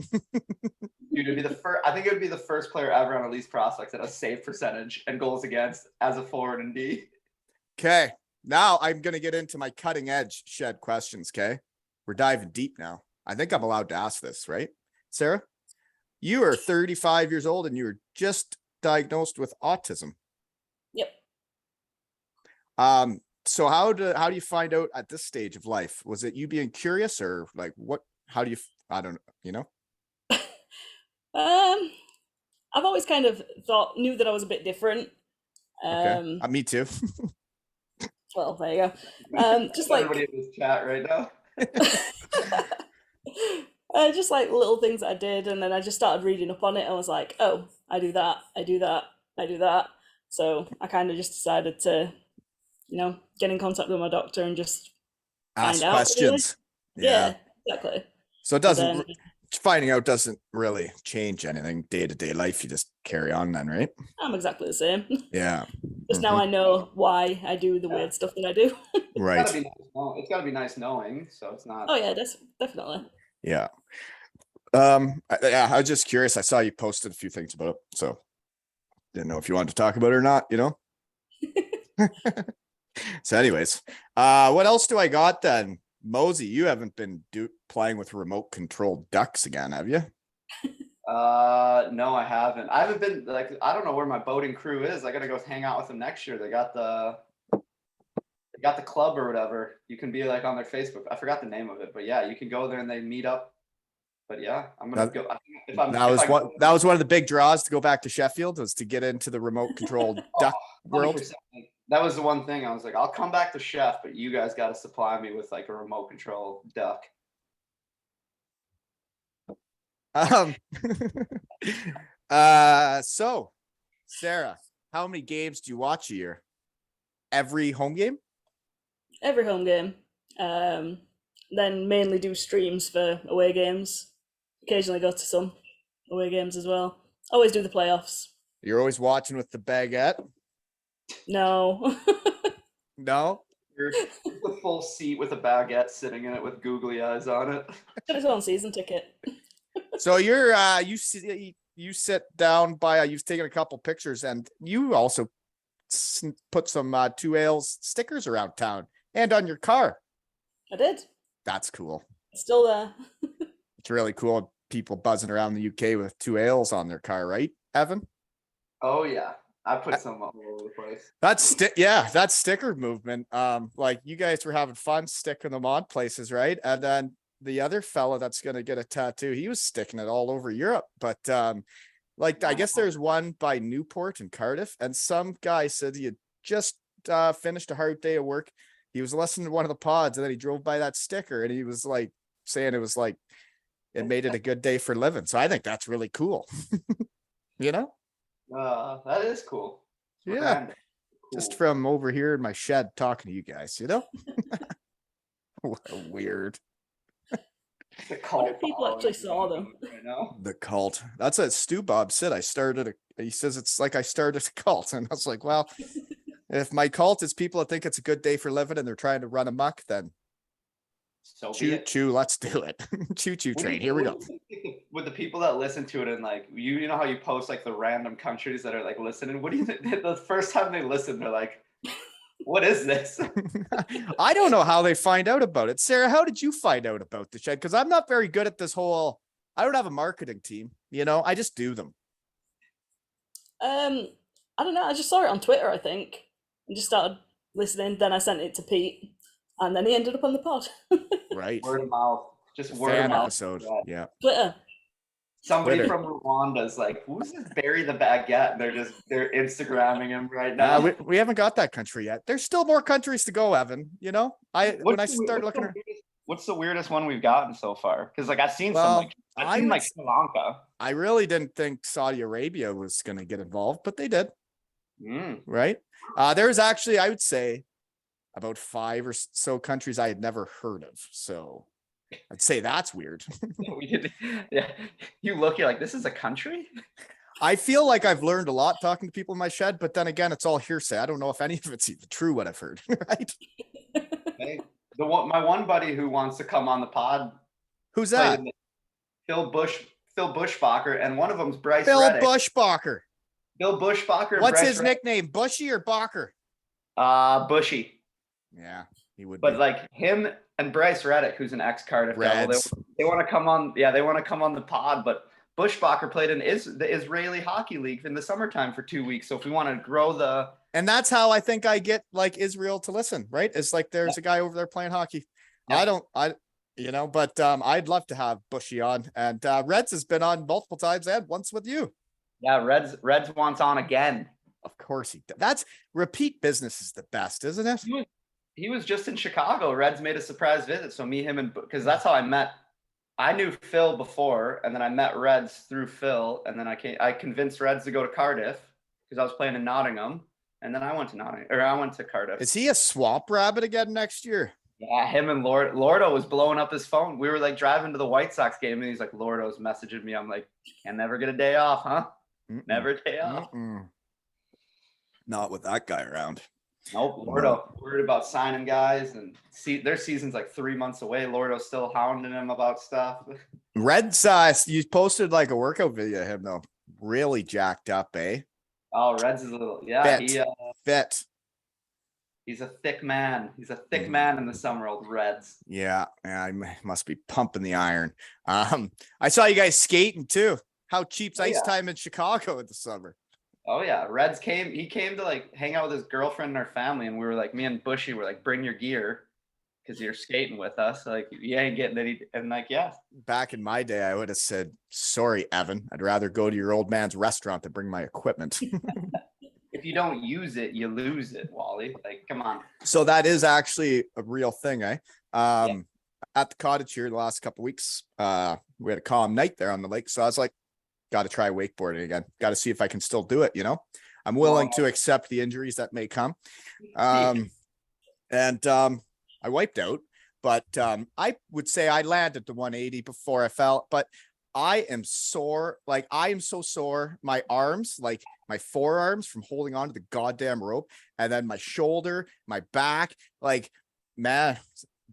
Dude, it'd be the first. I think it would be the first player ever on Elite Prospects that has save percentage and goals against as a forward in D. Okay. Now I'm going to get into my cutting edge shed questions. Okay. We're diving deep now. I think I'm allowed to ask this, right? Sarah, you are 35 years old and you were just diagnosed with autism. Yep. So how do you find out at this stage of life? Was it you being curious or like what, how do you, I don't know. I've always kind of knew that I was a bit different. Okay. Me too. Well, there you go. Just like everybody in this chat right now. Just like little things that I did, and then I just started reading up on it. I was like, oh, I do that, I do that, I do that. So I kind of just decided to, get in contact with my doctor and just ask questions. Really. Yeah, exactly. So it doesn't. Finding out doesn't really change anything day-to-day life. You just carry on then, right? I'm exactly the same. Yeah. Just now I know why I do the weird stuff that I do. Right. It's gotta be nice knowing, so it's not. Oh yeah, definitely. Yeah. I was just curious. I saw you posted a few things about it, so didn't know if you wanted to talk about it or not, So anyways, what else do I got then? Mosey, you haven't been playing with remote controlled ducks again, have you? No, I haven't. I haven't been I don't know where my boating crew is. I gotta go hang out with them next year. They got the club or whatever. You can be on their Facebook. I forgot the name of it, but yeah, you can go there and they meet up. But yeah, I'm gonna go. That was one of the big draws to go back to Sheffield, was to get into the remote controlled duck world. 100%. That was the one thing I was like, I'll come back to Chef, but you guys got to supply me with a remote control duck. So Sarah, how many games do you watch a year? Every home game? Every home game. Then mainly do streams for away games. Occasionally go to some away games as well. Always do the playoffs. You're always watching with the baguette. No. No. You're the full seat with a baguette sitting in it with googly eyes on it. Got his own season ticket. So you sit down by you've taken a couple pictures and you also put some 2 ales stickers around town and on your car. I did. That's cool. It's still there. It's really cool. People buzzing around the UK with 2 ales on their car, right, Evan? Oh yeah, I put some all over the place. That's sticker movement. Like you guys were having fun sticking them on places, right? And then the other fella that's gonna get a tattoo, he was sticking it all over Europe. But like I guess there's one by Newport and Cardiff, and some guy said he had just finished a hard day of work. He was listening to one of the pods, and then he drove by that sticker, and he was like saying it was like it made it a good day for living. So I think that's really cool. You know? That is cool. Yeah. Cool. Just from over here in my shed talking to you guys, you know? Weird. The What cult if people actually saw them? right now. The cult. That's what Stu Bob said. He says it's like I started a cult. And I was like, well, if my cult is people that think it's a good day for living and they're trying to run amok, then So be choo it. choo, let's do it. Choo choo train. Here we go. With the people that listen to it and like you know how you post like the random countries that are like listening. What do you think? The first time they listen, they're like, "What is this?" I don't know how they find out about it. Sarah, how did you find out about the shed? Because I'm not very good at this whole. I don't have a marketing team. You know, I just do them. I don't know. I just saw it on Twitter, I think, and just started listening. Then I sent it to Pete, and then he ended up on the pod. Right. Word of mouth, just word of Fan mouth. episode. Yeah. Twitter. Somebody Twitter. from Rwanda's like, "Who's this Barry the Baguette?" And they're Instagramming him right now. We haven't got that country yet. There's still more countries to go, Evan. You know, What's the weirdest one we've gotten so far? Because like I've seen Well, I've seen like Sri Lanka. I really didn't think Saudi Arabia was going to get involved, but they did. Right. There's actually, I would say, about 5 or so countries I had never heard of. So I'd say that's weird. We did, yeah. You look, you're like, this is a country? I feel like I've learned a lot talking to people in my shed, but then again, it's all hearsay. I don't know if any of it's even true what I've heard. Right? Hey, my one buddy who wants to come on the pod. Who's that? Phil Bushbacher, and one of them's Bryce Phil Reddick. Bushbacher. Bill Bushbacher. And What's Bryce his Reddick. nickname? Bushy or Bacher? Bushy. Yeah, he would. But be. like him and Bryce Reddick, who's an ex-Cardiff Devil, they want to come on. Yeah, they want to come on the pod. But Bushbacher played in the Israeli Hockey League in the summertime for 2 weeks. So if we want to grow the, and that's how I think I get like Israel to listen. Right? It's like there's a guy over there playing hockey. Yeah. But I'd love to have Bushy on, and Reds has been on multiple times and once with you. Yeah, Reds wants on again. Of course he does. That's repeat business is the best, isn't it? He was just in Chicago. Reds made a surprise visit. So me, him, and because that's how I met. I knew Phil before, and then I met Reds through Phil, and then I convinced Reds to go to Cardiff because I was playing in Nottingham, and then I went to Cardiff. Is he a swamp rabbit again next year? Yeah, him and Lordo was blowing up his phone. We were like driving to the White Sox game, and he's like, Lordo's messaging me. I'm like, can never get a day off, huh? Never a day off. Not with that guy around. Nope. Lordo worried about signing guys, and their season's like 3 months away. Lordo's still hounding him about stuff. Reds, you posted like a workout video of him though. Really jacked up, eh? Oh, Reds is a little, yeah. Fit. He's a thick man. He's a thick man in the summer, old Reds. Yeah, I must be pumping the iron. I saw you guys skating too. How cheap's ice time in Chicago in the summer? Oh yeah, he came to like hang out with his girlfriend and her family, and we were like, me and Bushy were like, bring your gear because you're skating with us. Like, you ain't getting it. And like, yeah. Back in my day, I would have said, sorry, Evan, I'd rather go to your old man's restaurant than bring my equipment. If you don't use it, you lose it, Wally. Like, come on. So that is actually a real thing, eh? At the cottage here the last couple of weeks, we had a calm night there on the lake. So I was like, got to try wakeboarding again. Got to see if I can still do it. You know, I'm willing to accept the injuries that may come. I wiped out, but I would say I landed the 180 before I fell. But I am sore. Like I am so sore. My arms, like my forearms from holding on to the goddamn rope, and then my shoulder, my back, like man,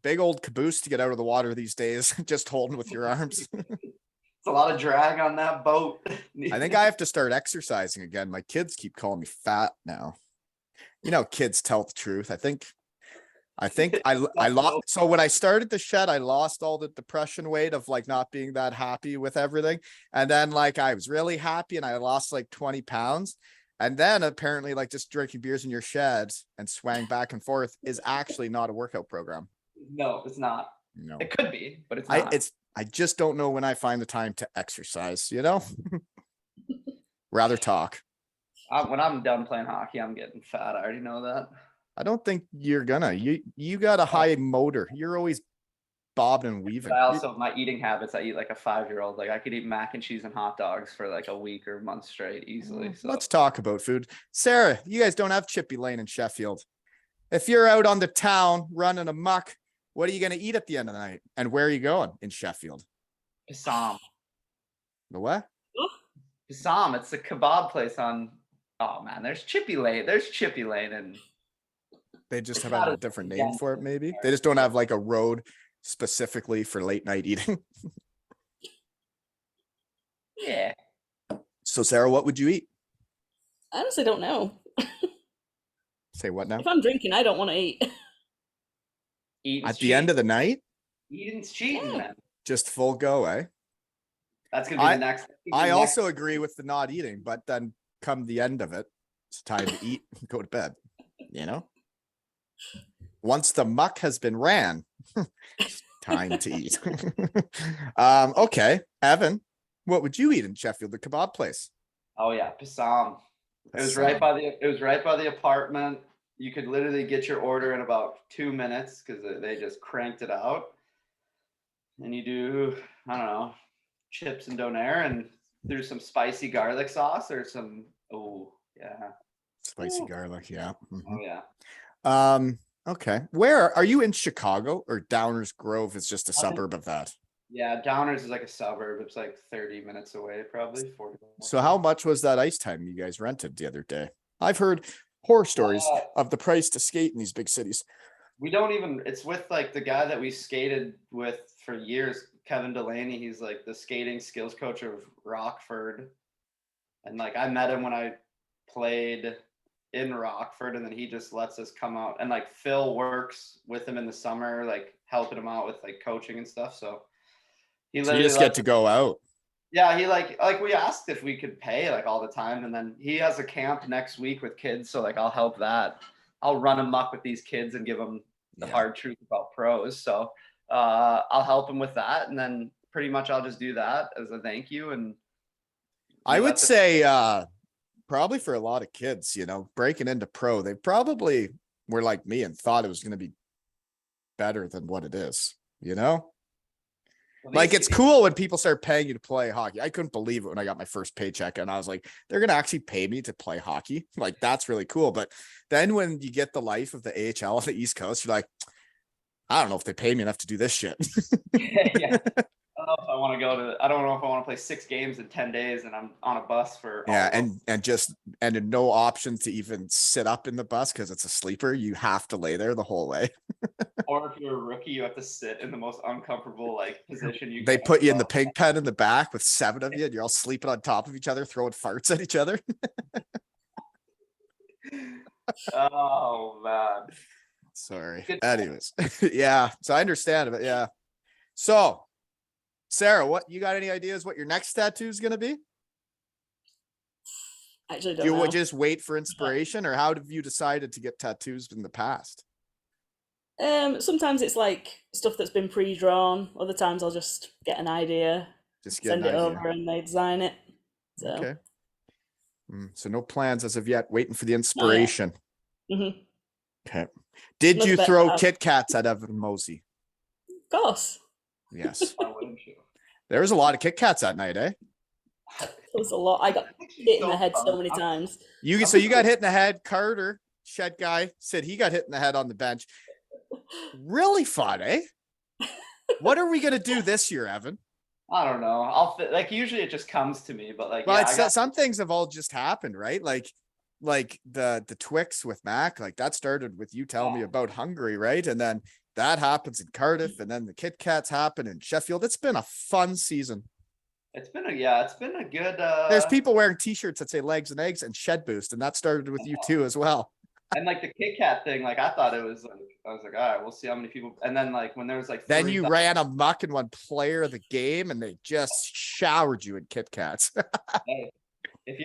big old caboose to get out of the water these days, just holding with your arms. It's a lot of drag on that boat. I think I have to start exercising again. My kids keep calling me fat now. You know, kids tell the truth. I think I lost. So when I started the shed, I lost all the depression weight of like not being that happy with everything. And then like I was really happy and I lost like 20 pounds. And then apparently like just drinking beers in your shed and swaying back and forth is actually not a workout program. No, it's not. No, It could be, but it's not. I just don't know when I find the time to exercise, you know? Rather talk. When I'm done playing hockey, I'm getting fat. I already know that. I don't think you're gonna. You got a high motor. You're always bobbing and weaving. But I also, my eating habits, I eat like a 5-year-old. Like I could eat mac and cheese and hot dogs for like a week or a month straight easily. So Let's talk about food. Sarah, you guys don't have Chippy Lane in Sheffield. If you're out on the town running amok, what are you gonna eat at the end of the night? And where are you going in Sheffield? Passam. The what? Passam. It's a kebab place on. Oh man, there's Chippy Lane. There's Chippy Lane and. They just It's have not a as different name dense for it, as maybe. there. They just don't have like a road specifically for late night eating. Yeah. So Sarah, what would you eat? I honestly don't know. Say what now? If I'm drinking, I don't want to eat. Eating's At the end of the night, Eating's cheating, Yeah. man. just full go, eh? That's gonna be the next. I also agree with the not eating, but then come the end of it, it's time to eat, go to bed, you know? Once the muck has been ran, it's time to eat. Okay, Evan, what would you eat in Sheffield, the kebab place? Oh yeah, Passam. It was right by the apartment. You could literally get your order in about 2 minutes because they just cranked it out. And you do, I don't know, chips and donair and threw some spicy garlic sauce or some, oh yeah. Spicy garlic, yeah. Oh yeah. Okay. Where are you in Chicago, or Downers Grove is just a suburb of that? Yeah, Downers is like a suburb. It's like 30 minutes away, probably 40 minutes. So how much was that ice time you guys rented the other day? I've heard horror stories of the price to skate in these big cities. We don't even, it's with like the guy that we skated with for years, Kevin Delaney. He's like the skating skills coach of Rockford. And like I met him when I played in Rockford, and then he just lets us come out, and like Phil works with him in the summer, like helping him out with like coaching and stuff. So he So you just get to go out. Yeah, he like we asked if we could pay like all the time, and then he has a camp next week with kids, so like I'll help that. I'll run amok with these kids and give them the hard truth about pros. So I'll help him with that, and then pretty much I'll just do that as a thank you. And I would say probably for a lot of kids, you know, breaking into pro, they probably were like me and thought it was going to be better than what it is, you know? Like it's cool when people start paying you to play hockey. I couldn't believe it when I got my first paycheck and I was like, they're going to actually pay me to play hockey. Like that's really cool. But then when you get the life of the AHL on the East Coast, you're like, I don't know if they pay me enough to do this shit. Yeah. I don't know if I want to play 6 games in 10 days and I'm on a bus for and no option to even sit up in the bus because it's a sleeper. You have to lay there the whole way. Or if you're a rookie, you have to sit in the most uncomfortable like position They put you in the pig pen in the back with 7 of you, and you're all sleeping on top of each other, throwing farts at each other. Oh man. Sorry. Anyways, yeah. So I understand it, but yeah. So, Sarah, what you got? Any ideas what your next tattoo is going to be? Actually, don't You know. would just wait for inspiration, or how have you decided to get tattoos in the past? Sometimes it's like stuff that's been pre-drawn. Other times I'll just get an idea, Just get send an it idea. over, and they design it. So. Okay. So no plans as of yet. Waiting for the inspiration. Mm-hmm. Okay. Did Look you at throw that. Kit Kats at Evan Mosey? Of course. Yes. Why wouldn't you? There was a lot of Kit Kats that night, eh? There was a lot. I got hit in the head so many times. So you got hit in the head. Carter, shed guy, said he got hit in the head on the bench. Really fun, eh? What are we gonna do this year, Evan? I don't know. Like usually it just comes to me, but like Well, yeah, it's some things have all just happened, right? Like the Twix with Mac, like that started with you telling me about Hungary, right? And then that happens in Cardiff, and then the Kit Kats happen in Sheffield. It's been a fun season. it's been a good There's people wearing t-shirts that say legs and eggs and shed boost, and that started with you too as well. and like the Kit Kat thing, like I thought it was like I was like, all right, we'll see how many people. And then like when there was like Then you ran amok in one player of the game, and they just showered you in Kit Kats.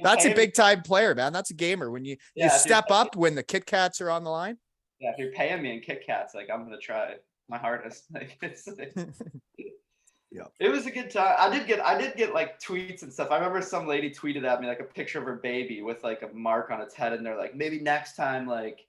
That's a big time player, man. That's a gamer. When you step up when the Kit Kats are on the line. Yeah, if you're paying me in Kit Kats, like I'm gonna try my hardest. Like it's like, yeah, it was a good time. I did get like tweets and stuff. I remember some lady tweeted at me like a picture of her baby with like a mark on its head, and they're like, maybe next time, like.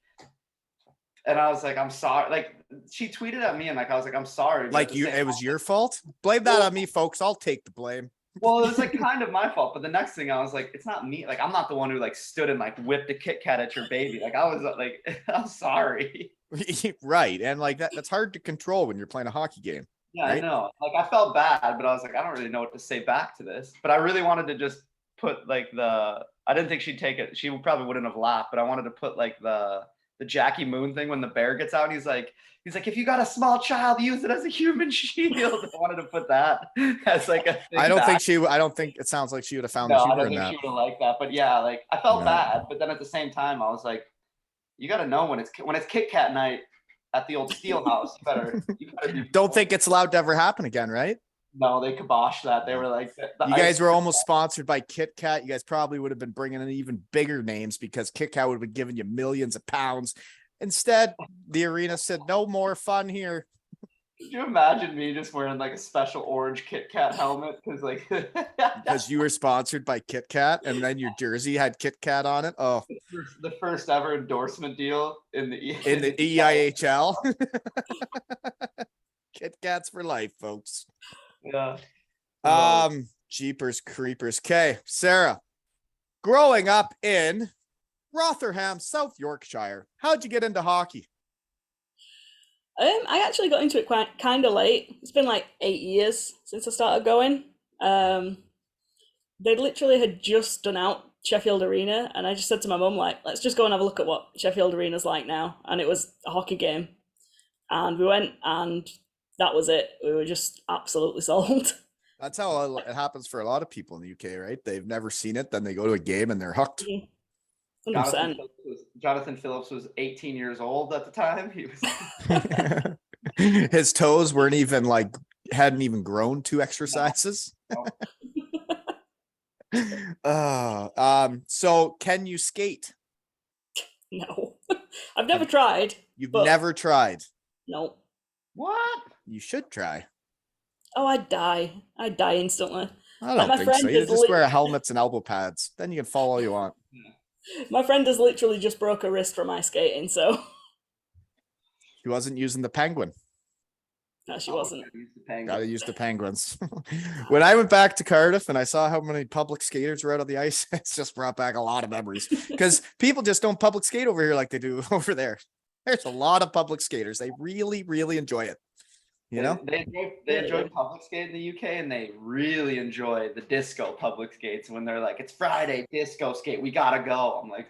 And I was like, I'm sorry. Like she tweeted at me, and like I was like, I'm sorry. Like it was your fault. Blame that on me, folks. I'll take the blame. Well, it was like kind of my fault, but the next thing I was like, it's not me. Like I'm not the one who like stood and like whipped a Kit Kat at your baby. Like I was like, I'm sorry. Right, and like that's hard to control when you're playing a hockey game. Yeah, right? I know. Like I felt bad, but I was like, I don't really know what to say back to this. But I really wanted to just put like I didn't think she'd take it. She probably wouldn't have laughed, but I wanted to put like the Jackie Moon thing when the bear gets out. And he's like, if you got a small child, use it as a human shield. I wanted to put that as like a thing. I don't think it sounds like she would have found no, the humor I don't in think that. she would have liked that. But yeah, like I felt bad, but then at the same time, I was like, you got to know when it's Kit Kat night at the old Steel House. You better don't think it's allowed to ever happen again, right? No, they kiboshed that. They were like, you guys were almost sponsored by Kit Kat. You guys probably would have been bringing in even bigger names because Kit Kat would have been giving you millions of pounds. Instead, the arena said, no more fun here. Could you imagine me just wearing like a special orange Kit Kat helmet? Because you were sponsored by Kit Kat, and then your jersey had Kit Kat on it. Oh, the first ever endorsement deal in the EIHL. Kit Kats for life, folks. Yeah. Jeepers creepers. Okay, Sarah, growing up in Rotherham, South Yorkshire, how'd you get into hockey? I actually got into it quite kind of late. It's been like 8 years since I started going. They literally had just done out Sheffield Arena, and I just said to my mum, like, let's just go and have a look at what Sheffield Arena's like now. And it was a hockey game, and we went, and that was it. We were just absolutely sold. That's how it happens for a lot of people in the UK, right? They've never seen it, then they go to a game and they're hooked. 100%. Jonathan Phillips was 18 years old at the time. He was his toes hadn't even grown 2 exercises. No. So can you skate? No. I've never tried. You've never tried? No. What? You should try. Oh, I'd die instantly. I don't think so. You just wear helmets and elbow pads. Then you can fall all you want. My friend has literally just broke a wrist from ice skating, so. She wasn't using the penguin. No, she wasn't. Gotta use the penguins. When I went back to Cardiff and I saw how many public skaters were out on the ice, it's just brought back a lot of memories. Because people just don't public skate over here like they do over there. There's a lot of public skaters. They really, really enjoy it. You know, they enjoy public skate in the UK, and they really enjoy the disco public skates when they're like, it's Friday, disco skate, we gotta go. I'm like,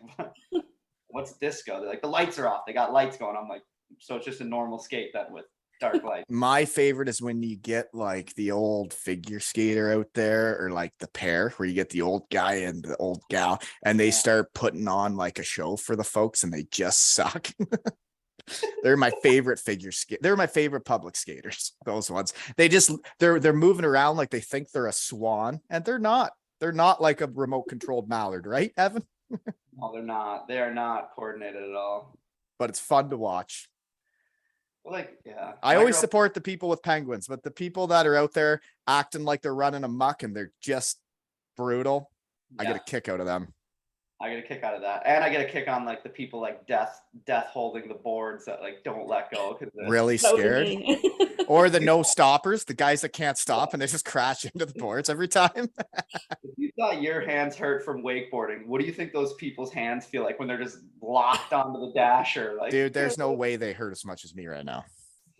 what's disco? They're like, the lights are off, they got lights going. I'm like, so it's just a normal skate then with dark lights. My favorite is when you get like the old figure skater out there, or like the pair where you get the old guy and the old gal, and they start putting on like a show for the folks, and they just suck. They're my favorite figure skate. They're my favorite public skaters. Those ones. They're moving around like they think they're a swan, and they're not. They're not like a remote controlled mallard, right, Evan? No, they're not. They are not coordinated at all. But it's fun to watch. Like, yeah. I always support the people with penguins, but the people that are out there acting like they're running amok and they're just brutal, I get a kick out of them. I get a kick out of that, and I get a kick on like the people like death holding the boards that like don't let go because really scared, or the no stoppers, the guys that can't stop and they just crash into the boards every time. If you thought your hands hurt from wakeboarding, what do you think those people's hands feel like when they're just locked onto the dasher? Like, dude, there's no way they hurt as much as me right now.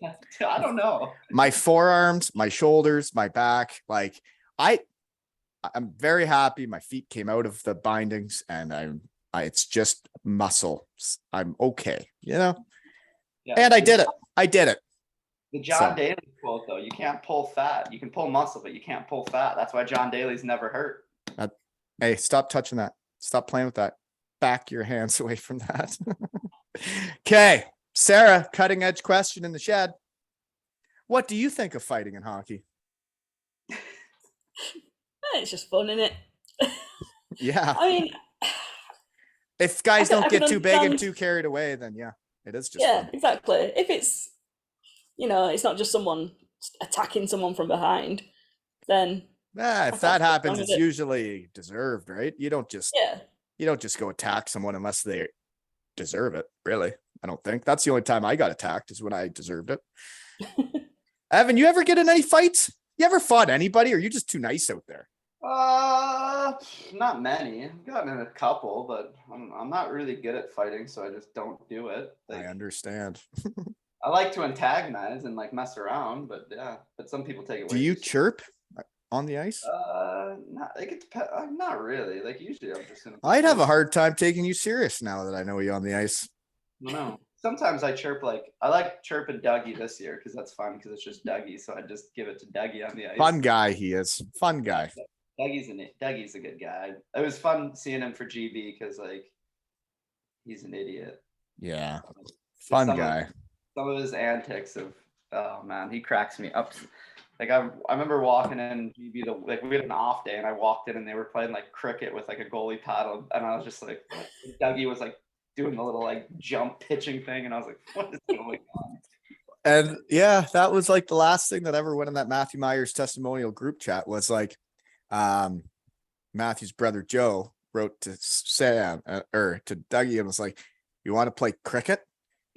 I don't know. My forearms, my shoulders, my back. Like I'm very happy. My feet came out of the bindings, and it's just muscle. I'm okay, Yeah. And I did it. I did it. The John Daly quote, though, you can't pull fat. You can pull muscle, but you can't pull fat. That's why John Daly's never hurt. Hey, stop touching that. Stop playing with that. Back your hands away from that. Okay, Sarah, cutting edge question in the shed. What do you think of fighting in hockey? It's just fun, isn't it? Yeah. I mean, If guys I don't can get too big and understand- too carried away, then yeah, it is just yeah, fun. exactly. If it's, it's not just someone attacking someone from behind, then If that happens, it's usually deserved, right? You don't just go attack someone unless they deserve it, really. I don't think. That's the only time I got attacked is when I deserved it. Evan, you ever get in any fights? You ever fought anybody, or are you just too nice out there? Not many. I've gotten in a couple, but I'm not really good at fighting, so I just don't do it. I understand. I like to antagonize and like mess around, but yeah, but some people take it. Do you chirp on the ice? Not really. Like usually I'm just I'd have a hard time taking you serious now that I know you on the ice. No. Sometimes I chirp I like chirping Dougie this year because that's fun because it's just Dougie, so I just give it to Dougie on the ice. Fun guy he is. Fun guy. Dougie's a good guy. It was fun seeing him for GB because like he's an idiot. Yeah. Fun guy. Some of his antics oh man, he cracks me up. Like I remember walking in GB we had an off day and I walked in and they were playing like cricket with like a goalie paddle and I was just like Dougie was like doing the little like jump pitching thing and I was like, what is going on? And yeah, that was like the last thing that ever went in that Matthew Myers testimonial group chat was like Matthew's brother Joe wrote to Sam or to Dougie and was like, you want to play cricket?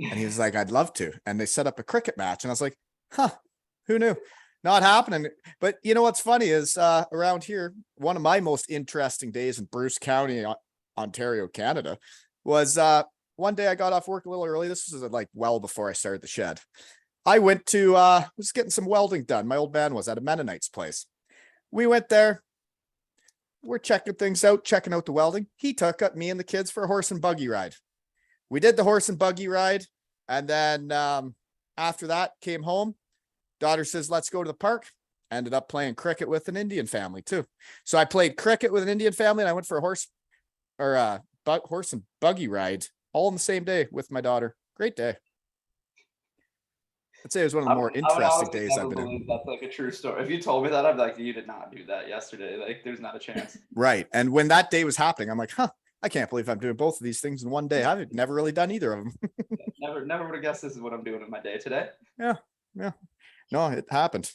And he was like, I'd love to. And they set up a cricket match. And I was like, who knew? Not happening. But you know what's funny is around here, one of my most interesting days in Bruce County, Ontario, Canada, was one day I got off work a little early. This was like well before I started the shed. I went to was getting some welding done. My old man was at a Mennonite's place. We went there. We're checking things out, checking out the welding. He took up me and the kids for a horse and buggy ride. We did the horse and buggy ride. And then after that came home. Daughter says, let's go to the park. Ended up playing cricket with an Indian family too. So I played cricket with an Indian family and I went for a horse and buggy ride all in the same day with my daughter. Great day. I'd say it was one of the more interesting days I've been in. That's like a true story. If you told me that, I'd be like, you did not do that yesterday. Like, there's not a chance. Right. And when that day was happening, I'm like, I can't believe I'm doing both of these things in one day. I've never really done either of them. Never would have guessed this is what I'm doing in my day today. Yeah. No, it happened.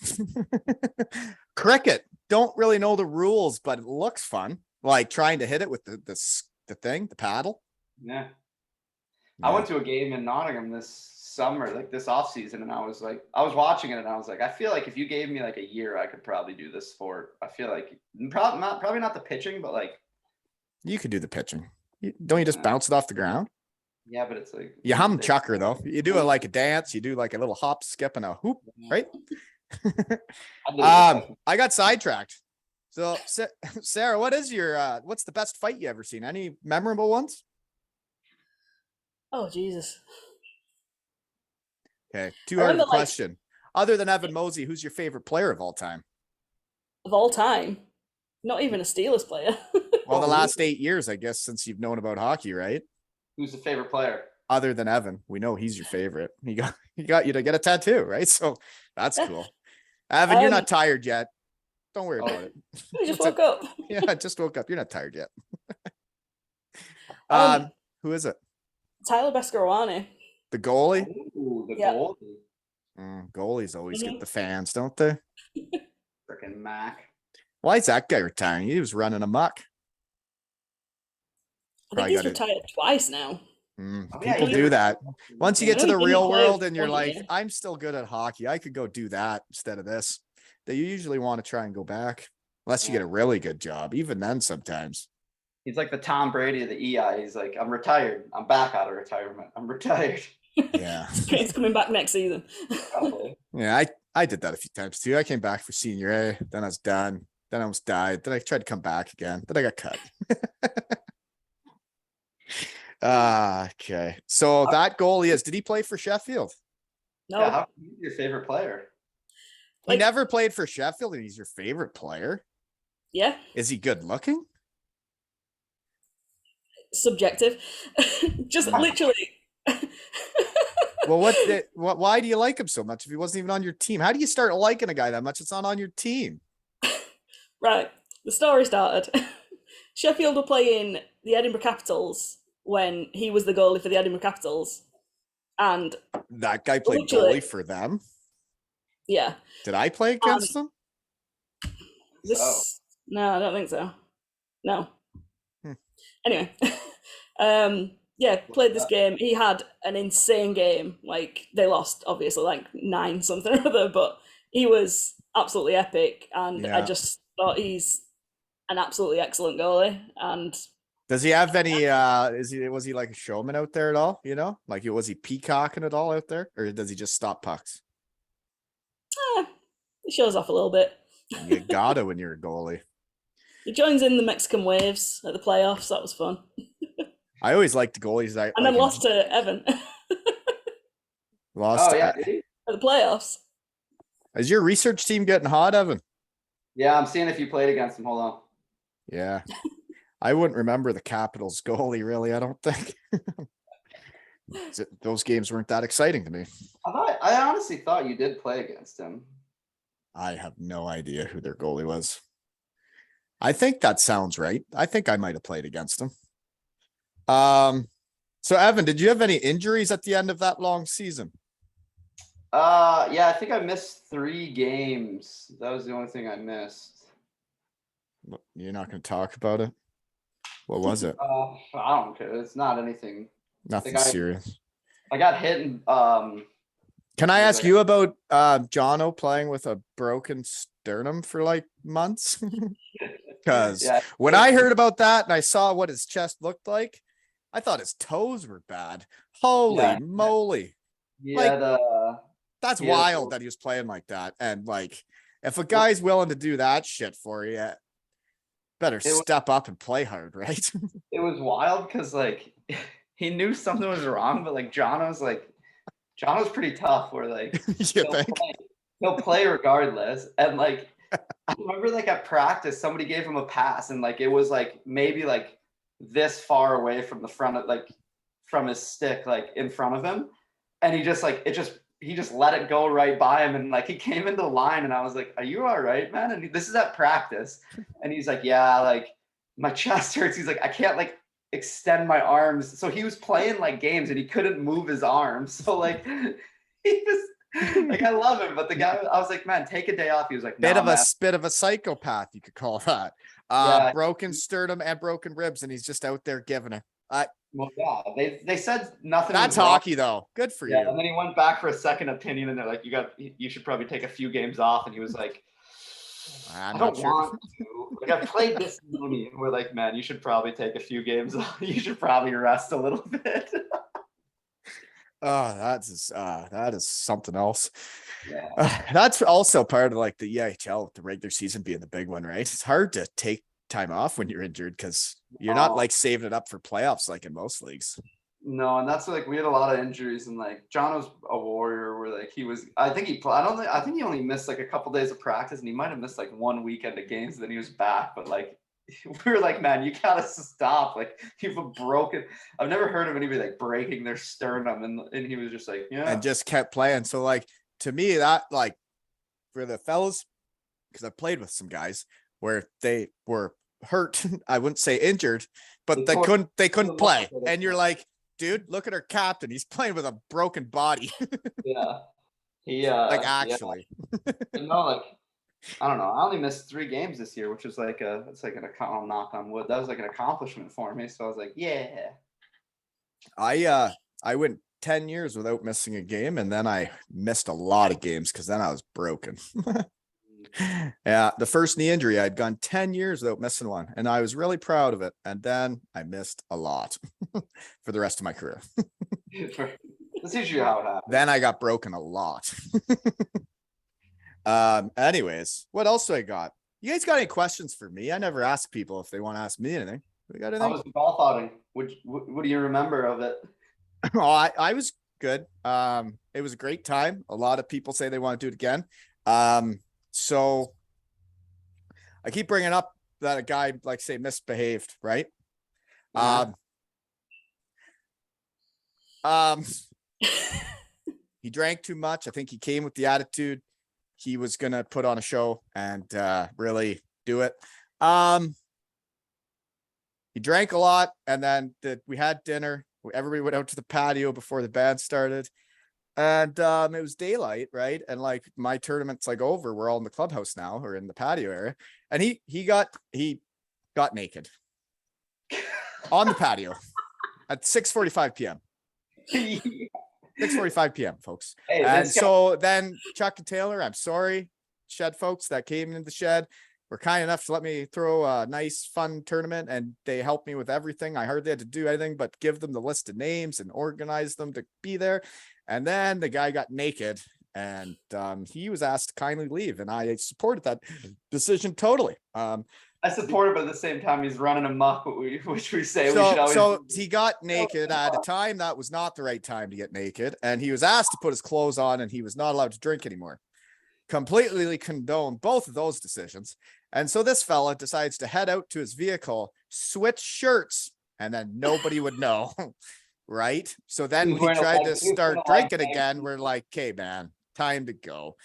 Cricket. Don't really know the rules, but it looks fun. Like trying to hit it with the paddle. Yeah. I went to a game in Nottingham this summer, like this off season, and I was watching it and I was like, I feel like if you gave me like a year, I could probably do this sport. I feel like probably not the pitching, but like you could do the pitching. Don't you just bounce it off the ground? Yeah, but it's like you hum chucker though. You do it like a dance. You do like a little hop, skip, and a hoop, right? I got sidetracked. So Sarah, what is your what's the best fight you ever seen? Any memorable ones? Oh Jesus. Okay, too hard of a question. Other than Evan Mosey, who's your favorite player of all time? Of all time? Not even a Steelers player. Well, the last 8 years, I guess, since you've known about hockey, right? Who's the favorite player? Other than Evan, we know he's your favorite. He got you to get a tattoo, right? So that's cool. Evan, you're not tired yet. Don't worry about it. I just woke up. Yeah, I just woke up. You're not tired yet. Who is it? Tyler Beskorowany. The goalie? Ooh, the goalie. Goalies always get the fans, don't they? Freaking Mac. Why is that guy retiring? He was running amok. I think he's retired twice now. People do that. Once you get to the real world and you're like, I'm still good at hockey. I could go do that instead of this. That you usually want to try and go back. Unless you get a really good job. Even then sometimes. He's like the Tom Brady of the EI. He's like, I'm retired. I'm back out of retirement. I'm retired. Yeah. It's coming back next season. Probably. Yeah, I did that a few times too. I came back for senior A, then I was done, then I almost died, then I tried to come back again, then I got cut. Okay. So that goalie did he play for Sheffield? No, Yeah, how he's your favorite player? He never played for Sheffield and he's your favorite player? Yeah. Is he good looking? Subjective. Just literally. Well, why do you like him so much if he wasn't even on your team? How do you start liking a guy that much? It's not on your team. Right. The story started. Sheffield were playing the Edinburgh Capitals when he was the goalie for the Edinburgh Capitals. And that guy played literally, goalie for them. Yeah. Did I play against them? No, I don't think so. No. Hmm. Anyway. Yeah, played this game. He had an insane game. Like, they lost, obviously, like 9 something or other, but he was absolutely epic. And I just thought he's an absolutely excellent goalie. And does he have any was he like a showman out there at all? You know, like was he peacocking it all out there, or does he just stop pucks? He shows off a little bit. You gotta when you're a goalie. He joins in the Mexican Waves at the playoffs. That was fun. I always liked the goalies that and then lost to Evan. Lost. Oh yeah, did he? At the playoffs. Is your research team getting hot, Evan? Yeah, I'm seeing if you played against him. Hold on. Yeah. I wouldn't remember the Capitals goalie, really, I don't think. Those games weren't that exciting to me. I honestly thought you did play against him. I have no idea who their goalie was. I think that sounds right. I think I might have played against him. So Evan, did you have any injuries at the end of that long season? Yeah, I think I missed 3 games. That was the only thing I missed. You're not going to talk about it? What was it? I don't care. It's not anything. Nothing serious. I got hit and can I ask you about Jono playing with a broken sternum for like months? Because when I heard about that and I saw what his chest looked like, I thought his toes were bad. Holy moly. Yeah, that's wild that he was playing like that. And like, if a guy's willing to do that shit for you, better step up and play hard, right? It was wild because like he knew something was wrong, but like Jono's pretty tough where like he'll play regardless. And like I remember like at practice somebody gave him a pass and like it was like maybe like this far away from the front of like from his stick, like in front of him. And he just let it go right by him. And like he came into the line and I was like, are you all right, man? And this is at practice. And he's like, yeah, like my chest hurts. He's like, I can't like extend my arms. So he was playing like games and he couldn't move his arms. So like he was like, I love him, but the guy, I was like, man, take a day off. He was like, bit of a psychopath, you could call that. Broken sternum and broken ribs, and he's just out there giving it. Well, yeah, they said nothing. That's hockey, though. Good for you. And then he went back for a second opinion, and they're like, you should probably take a few games off. And he was like, I don't want to. Like, I've played this many, and we're like, man, you should probably take a few games off. You should probably rest a little bit. Oh, that is something else. Yeah. That's also part of like the EIHL, the regular season being the big one, right? It's hard to take time off when you're injured because you're not like saving it up for playoffs like in most leagues. No, and that's like we had a lot of injuries, and like John was a warrior where like he was. I think he only missed like a couple days of practice, and he might have missed like 1 weekend of games. Then he was back, but like we were like, man, you gotta stop. Like you've broken. I've never heard of anybody like breaking their sternum, and he was just like, yeah, and just kept playing. So like to me, that like for the fellas, because I played with some guys where they were hurt. I wouldn't say injured, but they couldn't play. And you're like, dude, look at our captain. He's playing with a broken body. Yeah. He like actually. Yeah. No, like I don't know. I only missed 3 games this year, which was like I'll knock on wood. That was like an accomplishment for me. So I was like, yeah. I went 10 years without missing a game, and then I missed a lot of games because then I was broken. Yeah, the first knee injury, I'd gone 10 years without missing one, and I was really proud of it. And then I missed a lot for the rest of my career. That's usually how it happens. Then I got broken a lot. Anyways, what else do I got? You guys got any questions for me? I never ask people if they want to ask me anything. We got anything? How was the golf outing? What do you remember of it? Oh, I was good. It was a great time. A lot of people say they want to do it again. So I keep bringing up that a guy, like, say, misbehaved, right? He drank too much. I think he came with the attitude he was gonna put on a show and really do it. He drank a lot, and then we had dinner. Everybody went out to the patio before the band started, and it was daylight, right? And like, my tournament's like over. We're all in the clubhouse now, or in the patio area, and he got naked on the patio at 6:45 p.m. 6:45 p.m. folks. Hey, and so then Chuck and Taylor, I'm sorry, shed folks that came into the shed, were kind enough to let me throw a nice fun tournament, and they helped me with everything. I hardly had to do anything but give them the list of names and organize them to be there. And then the guy got naked, and he was asked to kindly leave, and I supported that decision totally. I support it, but at the same time, he's running amok, which we say we should always. So he got naked at a time that was not the right time to get naked, and he was asked to put his clothes on, and he was not allowed to drink anymore. Completely condone both of those decisions. And so this fella decides to head out to his vehicle, switch shirts, and then nobody would know. Right? So then when he tried to start drinking again, we're like, okay, man, time to go.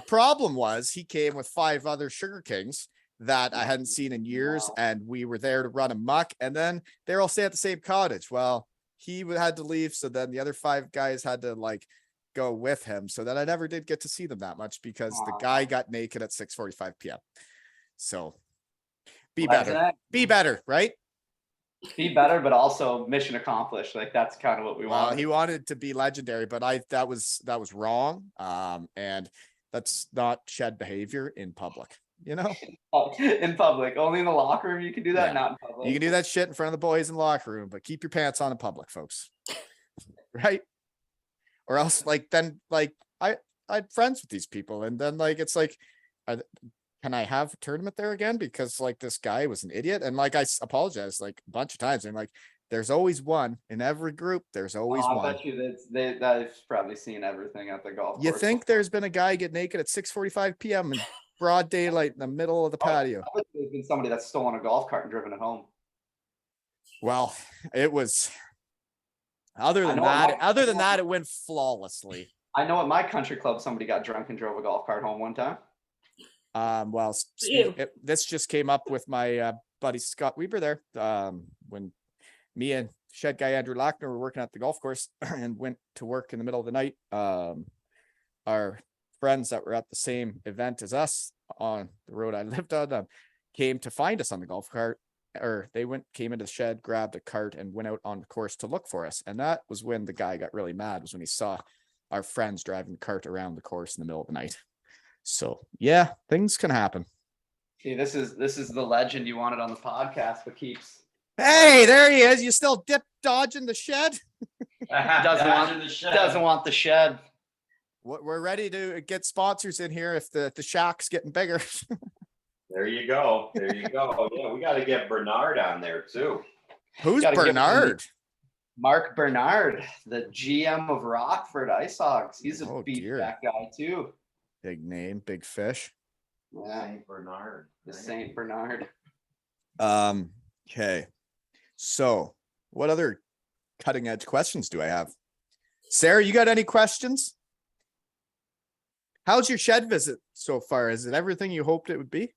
Problem was, he came with 5 other Sugar Kings that I hadn't seen in years, and we were there to run amok, and then they're all staying at the same cottage. Well, he had to leave, so then the other 5 guys had to like go with him, so that I never did get to see them that much, because the guy got naked at 6:45 p.m. So be better, right? Be better, but also mission accomplished. Like, that's kind of what we want. He wanted to be legendary, but that was wrong. And that's not shed behavior in public, you know? In public, only in the locker room you can do that. Yeah. Not in public. You can do that shit in front of the boys in the locker room, but keep your pants on in public, folks. Right? Or else, like, then, like, I'm friends with these people, and then, like, it's like, can I have a tournament there again? Because, like, this guy was an idiot, and like, I apologize like a bunch of times. I'm like, there's always one in every group. There's always one. I bet you they've probably seen everything at the golf course. You think there's been a guy get naked at 6:45 p.m. in broad daylight in the middle of the patio? There's been somebody that's stolen a golf cart and driven it home. Well, it was. Other than that, it went flawlessly. I know at my country club, somebody got drunk and drove a golf cart home one time. Well, this just came up with my buddy Scott Weber there. When me and shed guy Andrew Lackner were working at the golf course and went to work in the middle of the night, our friends that were at the same event as us on the road I lived on came to find us on the golf cart, or they came into the shed, grabbed a cart, and went out on the course to look for us. And that was when the guy got really mad, was when he saw our friends driving the cart around the course in the middle of the night. So yeah, things can happen. See, this is the legend you wanted on the podcast, but keeps. Hey, there he is. You still dodging the shed? Doesn't want the shed. We're ready to get sponsors in here if the shack's getting bigger. There you go. Yeah, we got to get Bernard on there too. Who's Bernard? Mark Bernard, the GM of Rockford Ice Hogs. He's a beat-back guy too. Big name, big fish. Yeah. Saint Bernard. The Saint Bernard. Okay. So what other cutting edge questions do I have? Sarah, you got any questions? How's your shed visit so far? Is it everything you hoped it would be?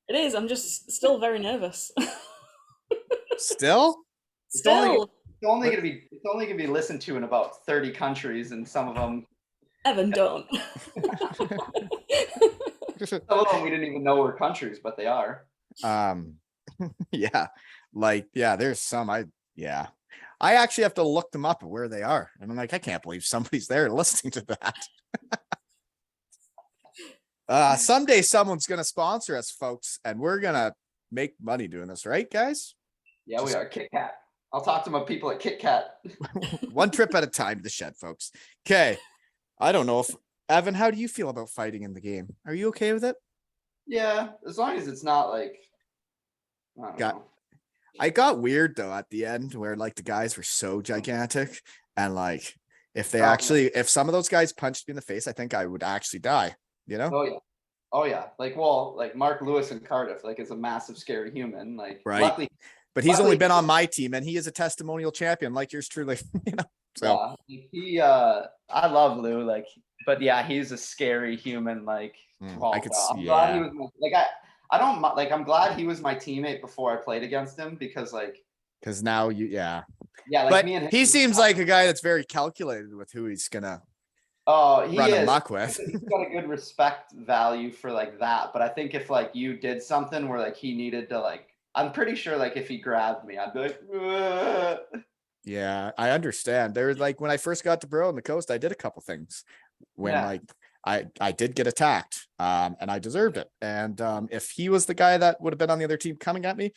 It is. I'm just still very nervous. Still? It's only gonna be listened to in about 30 countries, and some of them. Evan, don't. Some of them we didn't even know were countries, but they are. Yeah, there's some. I actually have to look them up at where they are, and I'm like, I can't believe somebody's there listening to that. Someday someone's gonna sponsor us, folks, and we're gonna make money doing this, right, guys? Yeah, we are. Kit Kat. I'll talk to my people at Kit Kat. One trip at a time to the shed, folks. Okay. I don't know if Evan, how do you feel about fighting in the game? Are you okay with it? Yeah, as long as it's not like I don't know. I got weird though at the end where like the guys were so gigantic and like if they if some of those guys punched me in the face, I think I would actually die, you know? Oh yeah. Oh yeah. Like like Mark Lewis in Cardiff, like is a massive scary human. Like Right. luckily, but he's only been on my team and he is a testimonial champion like yours truly, you know. So yeah, I love Lou, like, but yeah, he's a scary human. Like, I could see, I'm glad he was like I don't like I'm glad he was my teammate before I played against him because now like but me and him, he seems like a guy that's very calculated with who he's gonna he run is. amok with. He's got a good respect value for like that, but I think if like you did something where like he needed to like, I'm pretty sure like if he grabbed me, I'd be like, ugh. Yeah, I understand. There was like when I first got to Bro on the coast, I did a couple things when like I did get attacked and I deserved it. And if he was the guy that would have been on the other team coming at me,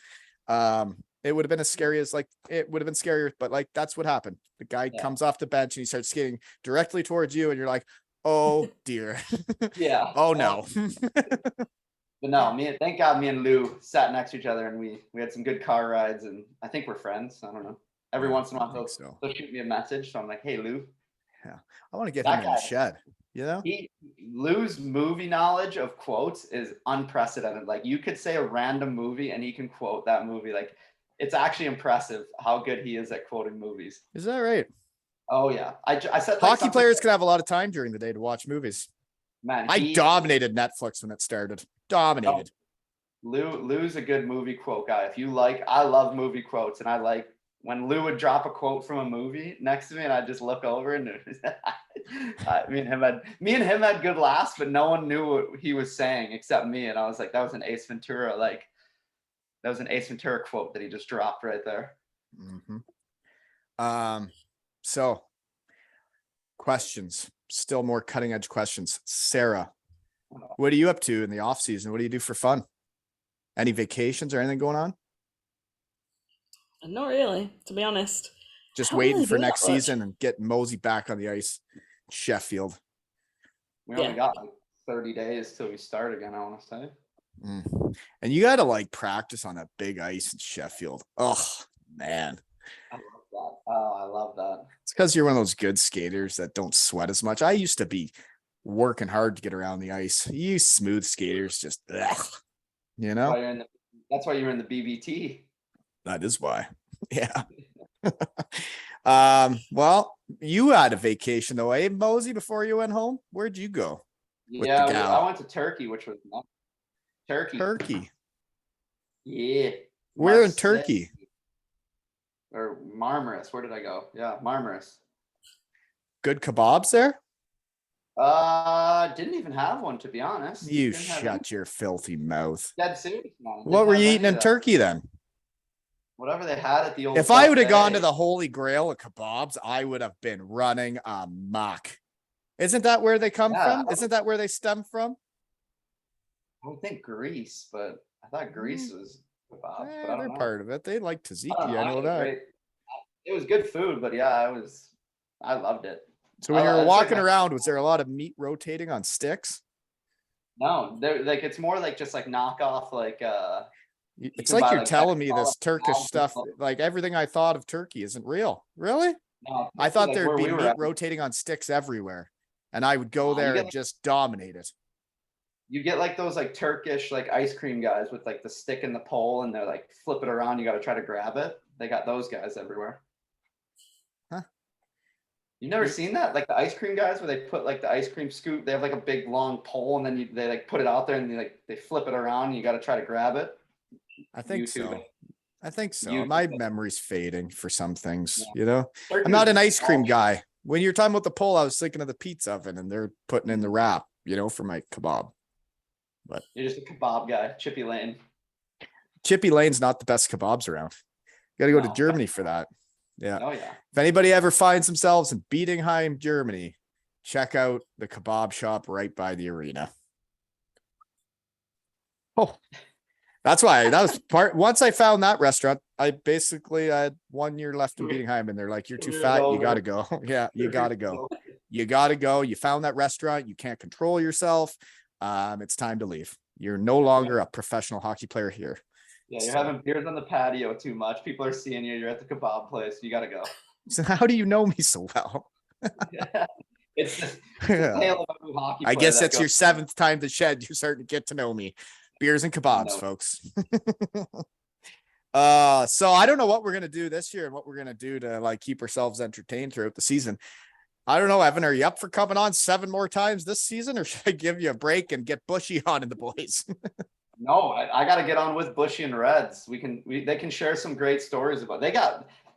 it would have been as scary as like it would have been scarier, but like that's what happened. The guy comes off the bench and he starts skating directly towards you and you're like, oh dear. Yeah. Oh no. But no, thank God me and Lou sat next to each other and we had some good car rides and I think we're friends. I don't know. Every once in a while they'll shoot me a message. So I'm like, hey Lou. Yeah. I want to get him in the shed. You know, Lou's movie knowledge of quotes is unprecedented. Like you could say a random movie and he can quote that movie. Like it's actually impressive how good he is at quoting movies. Is that right? Oh yeah. I said hockey players can have a lot of time during the day to watch movies. Man, I dominated Netflix when it started. Dominated. Lou's a good movie quote guy. If you like, I love movie quotes, and I like when Lou would drop a quote from a movie next to me, and I'd just look over and me and him had good laughs, but no one knew what he was saying except me, and I was like, that was an Ace Ventura, quote that he just dropped right there. Mm-hmm. So questions, still more cutting edge questions. Sarah, what are you up to in the off season? What do you do for fun? Any vacations or anything going on? Not really, to be honest. Just waiting for next season and get Mosey back on the ice. Sheffield. We only got like 30 days till we start again, I want to say. And you got to like practice on that big ice in Sheffield. Oh, man. I love that. Oh, I love that. It's because you're one of those good skaters that don't sweat as much. I used to be working hard to get around the ice. You smooth skaters just, you know? That's why you're in the BBT. That is why. Yeah. Well, you had a vacation though, eh, Mosey, before you went home? Where'd you go? Yeah, I went to Turkey, which was nice. Turkey. Yeah. Where in Turkey? Or Marmaris. Where did I go? Yeah, Marmaris. Good kebabs there? Didn't even have one, to be honest. You shut your filthy mouth. Dead serious, man. What were you eating in Turkey then? Whatever they had at the old. If I would have gone to the Holy Grail of kebabs, I would have been running amok. Isn't that where they come from? Isn't that where they stem from? I would think Greece, but I thought Greece was kebabs. Yeah, but I don't they're know. part of it. They like tzatziki. I know that. It was good food, but yeah, I loved it. So when you were walking around, was there a lot of meat rotating on sticks? No, like it's more like just like knockoff, like it's like you're telling me this Turkish stuff, like everything I thought of Turkey isn't real. Really? No, I thought there'd be meat rotating on sticks everywhere, and I would go there and just dominate it. You get like those like Turkish like ice cream guys with like the stick and the pole, and they're like flip it around. You got to try to grab it. They got those guys everywhere. Huh? You've never seen that? Like the ice cream guys where they put like the ice cream scoop. They have like a big long pole, and then they like put it out there, and they flip it around. And you got to try to grab it. I think so. I think so. My memory's fading for some things, you know. Turkey I'm not an ice cream guy. When you're talking about the pole, I was thinking of the pizza oven, and they're putting in the wrap, you know, for my kebab. But you're just a kebab guy, Chippy Lane. Chippy Lane's not the best kebabs around. You got to go to Germany for that. Yeah. Oh yeah. If anybody ever finds themselves in Bietigheim, Germany, check out the kebab shop right by the arena. Oh, That's why that was part. Once I found that restaurant, I had 1 year left in beating Hyman. They're like, you're too It's fat. You over. got to go. Yeah, you got to go. You got to go. You found that restaurant. You can't control yourself. It's time to leave. You're no longer a professional hockey player here. Yeah, you're having beers on the patio too much. People are seeing you. You're at the kebab place. You got to go. So how do you know me so well? It's just a tale of a hockey I player guess that it's your goes- 7th time to shed. You're starting to get to know me. Beers and kebabs, No. folks. So I don't know what we're gonna do this year and what we're gonna do to like keep ourselves entertained throughout the season. I don't know, Evan. Are you up for coming on 7 more times this season, or should I give you a break and get Bushy on in the boys? No, I got to get on with Bushy and Reds. They can share some great stories about.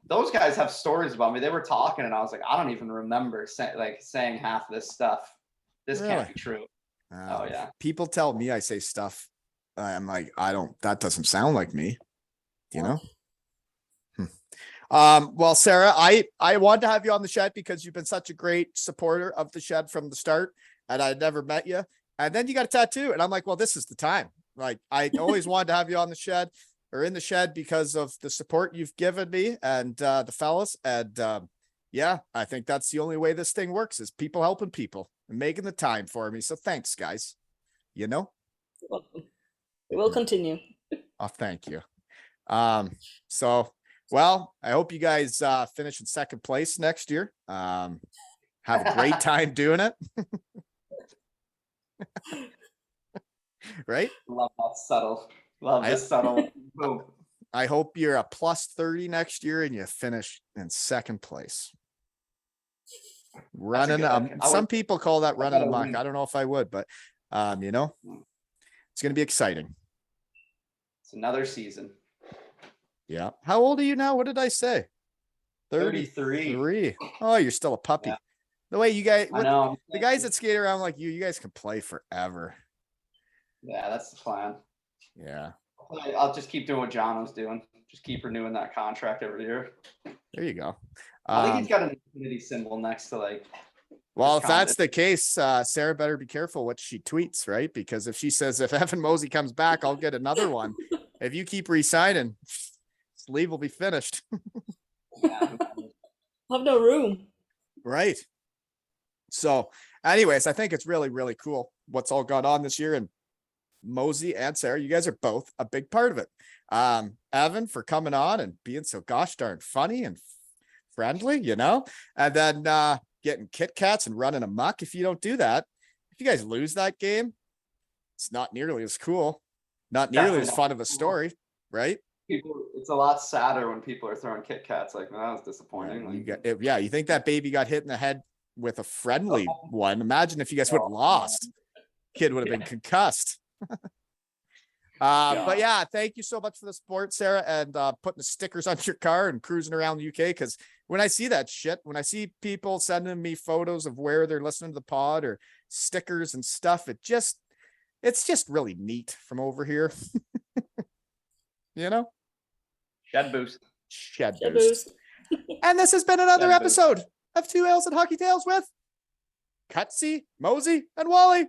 Those guys have stories about me. They were talking, and I was like, I don't even remember saying half this stuff. This Really? can't be true. Oh yeah. People tell me I say stuff. I'm like, that doesn't sound like me. You know? Well, Sarah, I wanted to have you on the shed because you've been such a great supporter of the shed from the start, and I'd never met you. And then you got a tattoo, and I'm like, well, this is the time. Like, I always wanted to have you on the shed or in the shed because of the support you've given me and the fellas. And yeah, I think that's the only way this thing works is people helping people and making the time for me. So thanks, guys. You know? Welcome. It will continue. Oh, thank you. So, well, I hope you guys finish in 2nd place next year. Have a great time doing it. Right? Love that subtle. Love this subtle. Boom. I hope you're a +30 next year and you finish in 2nd place. Running, some people call that running amok. I don't know if I would, but you know, it's going to be exciting. It's another season. Yeah. How old are you now? What did I say? 33. 33. Oh, you're still a puppy. Yeah. The way you guys, I know. the guys that skate around like you guys can play forever. Yeah, that's the plan. Yeah. I'll just keep doing what John was doing. Just keep renewing that contract every year. There you go. I think he's got an infinity symbol next to like. Well, if that's the case, Sarah better be careful what she tweets, right? Because if she says, if Evan Mosey comes back, I'll get another one. If you keep re-signing, sleeve will be finished. Yeah. Have no room. Right. So anyways, I think it's really, really cool what's all gone on this year. And Mosey and Sarah, you guys are both a big part of it. Evan, for coming on and being so gosh darn funny and friendly, you know, and then getting Kit Kats and running amok. If you don't do that, if you guys lose that game, it's not nearly as cool, not nearly as fun of a story, right? It's a lot sadder when people are throwing Kit Kats. Like, man, that was disappointing. You think that baby got hit in the head with a friendly one? Imagine if you guys would have lost. Kid would have been concussed. But yeah, thank you so much for the support, Sarah, and putting the stickers on your car and cruising around the UK. Because when I see that shit, when I see people sending me photos of where they're listening to the pod or stickers and stuff, it's just really neat from over here. You know? Shed boost. Shed Shed boost. And this has been another Shed boost. episode of 2 Ales and Hockey Tales with Cutsy, Mosey, and Wally.